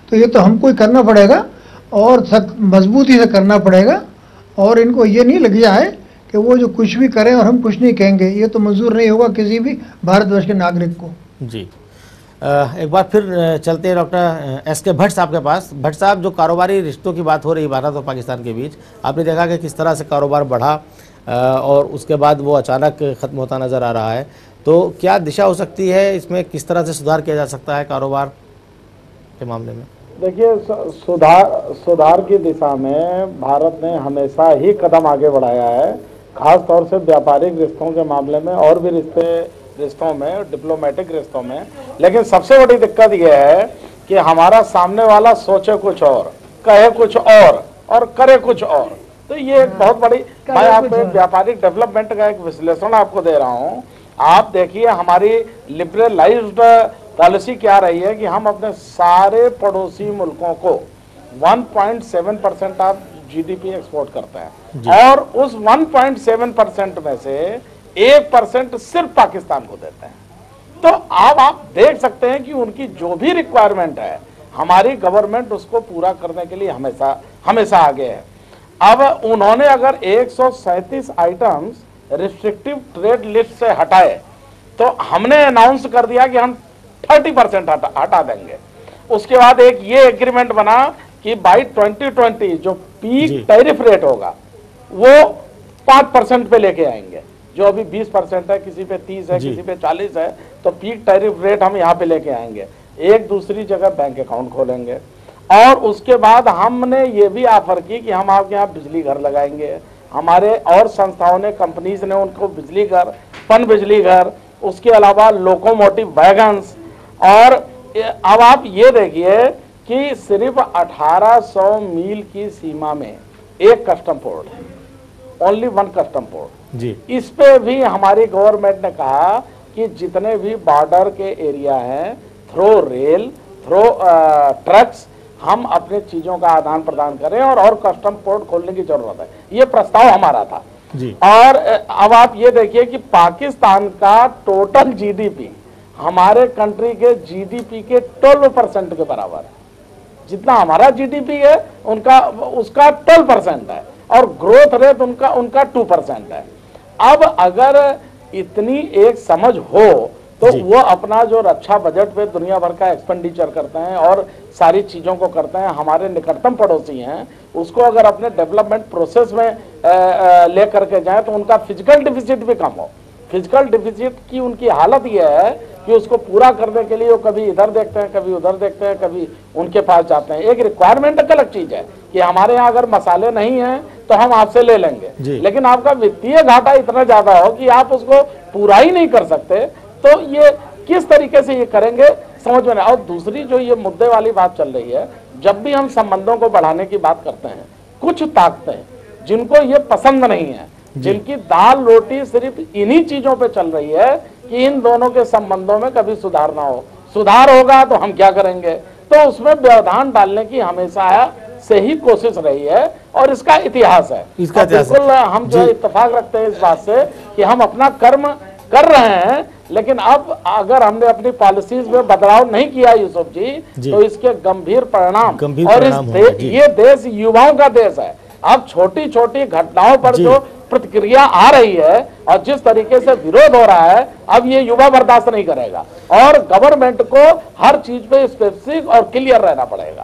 तो ये तो हमको ही करना पड़ेगा और मजबूती से करना पड़ेगा। और इनको ये नहीं लग जाए कि वो जो कुछ भी करें और हम कुछ नहीं कहेंगे, ये तो मंजूर नहीं होगा किसी भी भारतवर्ष के नागरिक को। जी, एक बार फिर चलते हैं डॉक्टर एस के भट्ट साहब के पास। भट्ट साहब, जो कारोबारी रिश्तों की बात हो रही है भारत और पाकिस्तान के बीच, आपने देखा कि किस तरह से कारोबार बढ़ा और उसके बाद वो अचानक ख़त्म होता नज़र आ रहा है। तो क्या दिशा हो सकती है इसमें, किस तरह से सुधार किया जा सकता है कारोबार के मामले में? देखिए, सुधार की दिशा में भारत ने हमेशा ही कदम आगे बढ़ाया है, खास तौर से व्यापारिक रिश्तों के मामले में और भी रिश्तों में, डिप्लोमेटिक रिश्तों में। लेकिन सबसे बड़ी दिक्कत यह है कि हमारा सामने वाला सोचे कुछ और, कहे कुछ और करे कुछ और। तो ये एक बहुत बड़ी, मैं आपको व्यापारिक डेवलपमेंट का एक विश्लेषण आपको दे रहा हूँ आप देखिए हमारी लिबरलाइज्ड पॉलिसी क्या रही है कि हम अपने सारे पड़ोसी मुल्कों को 1.7% ऑफ जीडीपी एक्सपोर्ट करते हैं और उस 1.7% में से 1% सिर्फ पाकिस्तान को देते हैं। तो अब आप देख सकते हैं कि उनकी जो भी रिक्वायरमेंट है हमारी गवर्नमेंट उसको पूरा करने के लिए हमेशा हमेशा आगे है। अब उन्होंने अगर 137 आइटम्स रिस्ट्रिक्टिव ट्रेड लिस्ट से हटाए तो हमने अनाउंस कर दिया कि हम 30% हटा देंगे। उसके बाद एक ये एग्रीमेंट बना कि बाई 2020 जो पीक टैरिफ रेट होगा वो 5% पे लेके आएंगे। जो अभी 20% है, किसी पे 30 है, किसी पे 40 है, तो पीक टैरिफ रेट हम यहाँ पे लेके आएंगे। एक दूसरी जगह बैंक अकाउंट खोलेंगे और उसके बाद हमने ये भी ऑफर की कि हम आपके यहाँ बिजली घर लगाएंगे। हमारे और संस्थाओं ने, कंपनीज ने उनको बिजली घर, पन बिजली घर, उसके अलावा लोकोमोटिव वैगन्स। और अब आप ये देखिए कि सिर्फ 1800 मील की सीमा में एक कस्टम पोर्ट है, ओनली वन कस्टम पोर्ट जी। इस पे भी हमारी गवर्नमेंट ने कहा कि जितने भी बॉर्डर के एरिया हैं, थ्रो रेल, थ्रो ट्रक्स, हम अपने चीजों का आदान प्रदान करें और कस्टम पोर्ट खोलने की जरूरत है। ये प्रस्ताव हमारा था जी। और अब आप ये देखिए कि पाकिस्तान का टोटल जीडीपी हमारे कंट्री के जीडीपी के 12% के बराबर है। जितना हमारा जीडीपी है उनका उसका 12% है और ग्रोथ रेट उनका 2% है। अब अगर इतनी एक समझ हो तो वो अपना जो रक्षा बजट पे दुनिया भर का एक्सपेंडिचर करते हैं और सारी चीजों को करते हैं, हमारे निकटतम पड़ोसी हैं, उसको अगर अपने डेवलपमेंट प्रोसेस में ले करके जाए तो उनका फिजिकल डिफिसिट भी कम हो। फिजिकल डिफिसिट की उनकी हालत यह है कि उसको पूरा करने के लिए वो कभी इधर देखते हैं, कभी उधर देखते हैं, कभी उनके पास जाते हैं। एक रिक्वायरमेंट एक अलग चीज है कि हमारे यहाँ अगर मसाले नहीं हैं तो हम आपसे ले लेंगे, लेकिन आपका वित्तीय घाटा इतना ज्यादा हो कि आप उसको पूरा ही नहीं कर सकते, तो ये किस तरीके से ये करेंगे समझ में नहीं। और दूसरी जो ये मुद्दे वाली बात चल रही है, जब भी हम संबंधों को बढ़ाने की बात करते हैं, कुछ ताकतें जिनको ये पसंद नहीं है, जिनकी दाल रोटी सिर्फ इन्हीं चीजों पे चल रही है कि इन दोनों के संबंधों में कभी सुधार ना हो, सुधार होगा तो हम क्या करेंगे, तो उसमें व्यवधान डालने की हमेशा से ही कोशिश रही है और इसका इतिहास है। इसका बिल्कुल हम जो इत्तेफाक रखते हैं इस बात से कि हम अपना कर्म कर रहे हैं, लेकिन अब अगर हमने अपनी पॉलिसीज में बदलाव नहीं किया यूसुफ जी तो इसके गंभीर परिणाम और ये देश युवाओं का देश है। अब छोटी छोटी घटनाओं पर जो प्रतिक्रिया आ रही है और जिस तरीके से विरोध हो रहा है, अब ये युवा बर्दाश्त नहीं करेगा और गवर्नमेंट को हर चीज पे स्पेसिफिक और क्लियर रहना पड़ेगा।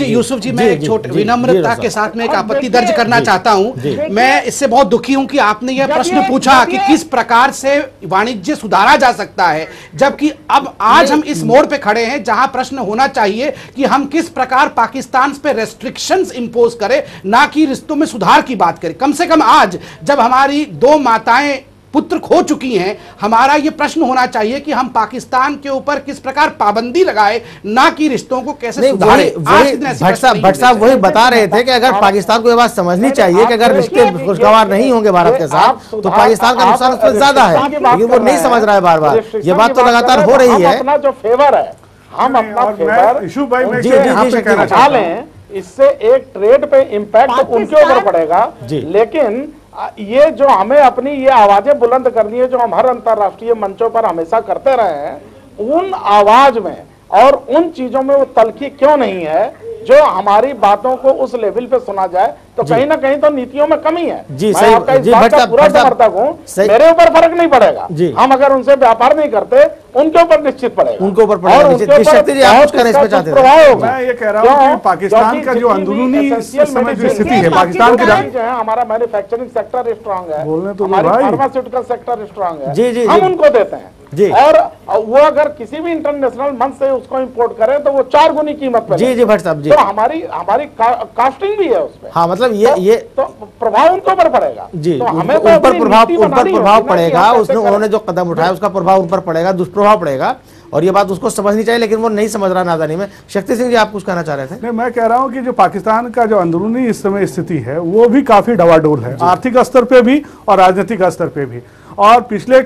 यूसुफ जी मैं एक छोटे विनम्रता के साथ में एक आपत्ति दर्ज करना चाहता हूं। मैं इससे बहुत दुखी हूं कि आपने यह प्रश्न पूछा कि किस प्रकार से वाणिज्य सुधारा जा सकता है, जबकि अब आज हम इस मोड़ पे खड़े हैं जहां प्रश्न होना चाहिए कि हम किस प्रकार पाकिस्तान पे रेस्ट्रिक्शंस इंपोज करें, ना कि रिश्तों में सुधार की बात करें। कम से कम आज जब हमारी दो माताएं पुत्र खो चुकी हैं, हमारा यह प्रश्न होना चाहिए कि हम पाकिस्तान के ऊपर किस प्रकार पाबंदी लगाए, ना कि रिश्तों को कैसे सुधारे। भट्ट साहब वही बता रहे थे कि अगर पाकिस्तान को यह बात समझनी चाहिए कि अगर रिश्ते खुशगवार नहीं होंगे भारत के साथ तो पाकिस्तान का नुकसान उसमें ज्यादा है, लेकिन वो नहीं समझ रहा है। बार बार ये बात तो लगातार हो रही है। अपना जो फेवर है हम अपना फेवर उठा लें, इससे एक ट्रेड पे इम्पैक्ट उनके ऊपर पड़ेगा, लेकिन ये जो हमें अपनी ये आवाजें बुलंद करनी है जो हम हर अंतर्राष्ट्रीय मंचों पर हमेशा करते रहे हैं, उन आवाज में और उन चीजों में वो तलखी क्यों नहीं है जो हमारी बातों को उस लेवल पे सुना जाए। तो कहीं ना कहीं तो नीतियों में कमी है। मैं आपका इस बात का पूरा समर्थक हूँ, मेरे ऊपर फर्क नहीं पड़ेगा, हम अगर उनसे व्यापार नहीं करते उनके ऊपर निश्चित पड़ेगा, उनके ऊपर प्रभाव होगा। मैं ये कह रहा हूँ कि पाकिस्तान का जो अंदरूनी स्थिति है, पाकिस्तान की हमारा मैन्युफैक्चरिंग सेक्टर स्ट्रांग है, हमारी फार्मास्यूटिकल सेक्टर स्ट्रांग है, हम उनको देते हैं और वो अगर किसी भी इंटरनेशनल मंच से उसको इंपोर्ट करें तो वो 4 गुनी कीमत पे। जी भट्ट साहब जी, तो हमारी कास्टिंग भी है उसमें। हाँ, मतलब ये तो प्रभाव उनके ऊपर पड़ेगा जी, तो हमें ऊपर प्रभाव पड़ेगा। उन्होंने जो कदम उठाया उसका प्रभाव उन पर पड़ेगा, दुष्प्रभाव पड़ेगा और ये बात उसको समझनी चाहिए, लेकिन वो नहीं समझ रहा नादानी में। शक्ति सिंह जी आप कुछ कहना चाह रहे थे? नहीं, मैं कह रहा हूं कि जो पाकिस्तान का जो अंदरूनी इस समय स्थिति है वो भी काफी डवाडोल है, आर्थिक स्तर पे भी और राजनीतिक स्तर पे भी। और पिछले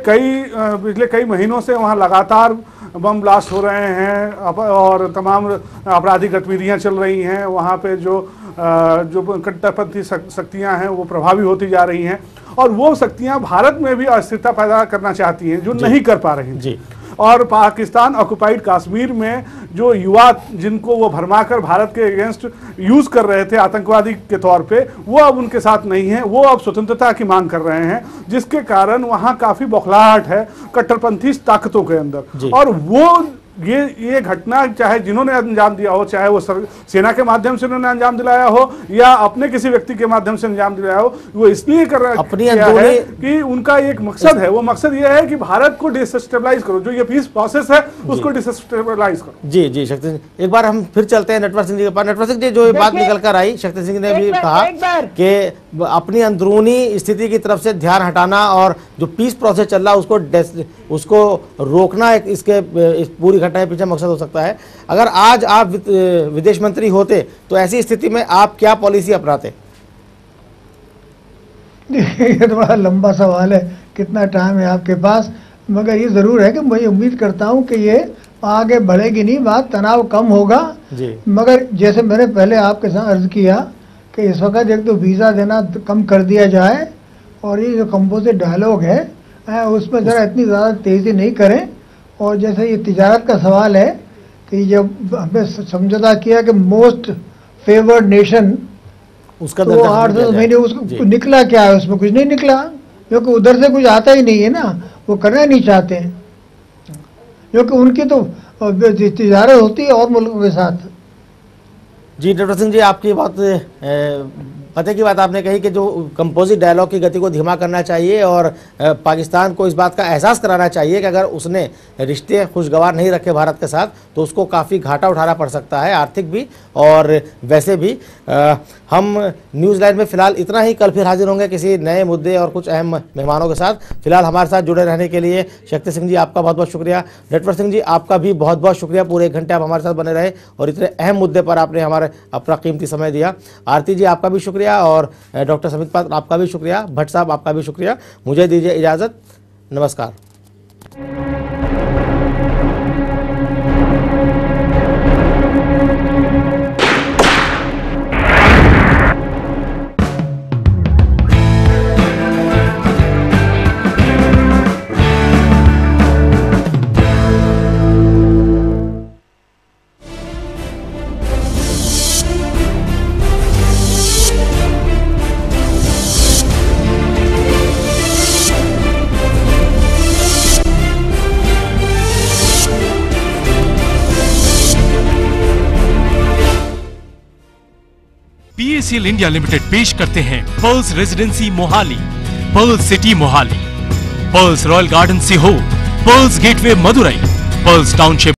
कई महीनों से वहाँ लगातार बम ब्लास्ट हो रहे हैं और तमाम आपराधिक गतिविधियां चल रही हैं। वहाँ पे जो कट्टरपंथी शक्तियां हैं वो प्रभावी होती जा रही हैं और वो शक्तियां भारत में भी अस्थिरता पैदा करना चाहती हैं जो नहीं कर पा रही जी। और पाकिस्तान ऑक्युपाइड कश्मीर में जो युवा जिनको वो भरमाकर भारत के अगेंस्ट यूज कर रहे थे आतंकवादी के तौर पे, वो अब उनके साथ नहीं है, वो अब स्वतंत्रता की मांग कर रहे हैं, जिसके कारण वहां काफी बौखलाहट है कट्टरपंथी ताकतों के अंदर। और वो ये घटना चाहे जिन्होंने अंजाम दिया हो, चाहे वो सेना के माध्यम से उन्होंने अंजाम दिलाया हो या अपने किसी व्यक्ति के माध्यम से अंजाम दिलाया हो, वो इसलिए कर रहा है कि उनका एक मकसद है। वो मकसद ये है कि भारत को डिस्टेबलाइज करो, जो ये पीस प्रोसेस है उसको डिस्टेबलाइज करो। जी जी शक्ति सिंह, एक बार हम फिर चलते हैं नटवर सिंह जी के पास। नटवर सिंह जी, जो ये बात निकल कर आई, शक्ति सिंह ने भी कहा कि अपनी अंदरूनी स्थिति की तरफ से ध्यान हटाना और जो पीस प्रोसेस चल रहा है उसको रोकना इसके पूरी घटना के पीछे मकसद हो सकता है। अगर आज आप विदेश मंत्री होते तो ऐसी स्थिति में आप क्या पॉलिसी अपनाते? ये तो बड़ा लंबा सवाल है, कितना टाइम है आपके पास, मगर ये जरूर है कि मैं उम्मीद करता हूं कि ये आगे बढ़ेगी नहीं बात, तनाव कम होगा जी। मगर जैसे मैंने पहले आपके साथ अर्ज किया कि इस वक्त एक तो वीज़ा देना कम कर दिया जाए और ये जो कंपोजिट डायलॉग है उसमें ज़रा इतनी ज़्यादा तेज़ी नहीं करें। और जैसे ये तिजारत का सवाल है कि जब हमने समझौता किया कि मोस्ट फेवर्ड नेशन, उसका तो 8-10 महीने उसको निकला क्या है? उसमें कुछ नहीं निकला, क्योंकि उधर से कुछ आता ही नहीं है ना, वो करना नहीं चाहते हैं, क्योंकि उनकी तो तिजारत होती है और मुल्कों के साथ। जी डॉक्टर सिंह जी, आपकी बात पते की बात आपने कही कि जो कंपोजिट डायलॉग की गति को धीमा करना चाहिए और पाकिस्तान को इस बात का एहसास कराना चाहिए कि अगर उसने रिश्ते खुशगवार नहीं रखे भारत के साथ तो उसको काफ़ी घाटा उठाना पड़ सकता है, आर्थिक भी और वैसे भी। हम न्यूज़ लाइन में फ़िलहाल इतना ही, कल फिर हाजिर होंगे किसी नए मुद्दे और कुछ अहम मेहमानों के साथ। फिलहाल हमारे साथ जुड़े रहने के लिए शक्ति सिंह जी आपका बहुत बहुत शुक्रिया। नटवर सिंह जी आपका भी बहुत बहुत शुक्रिया, पूरे 1 घंटे आप हमारे साथ बने रहे और इतने अहम मुद्दे पर आपने हमारे अपना कीमती समय दिया। आरती जी आपका भी शुक्रिया और डॉक्टर समित पात्र आपका भी शुक्रिया। भट्ट साहब आपका भी शुक्रिया। मुझे दीजिए इजाज़त, नमस्कार। PACL इंडिया लिमिटेड पेश करते हैं pearls residency Mohali, pearls city Mohali, pearls royal garden Sehore, pearls gateway Madurai, pearls township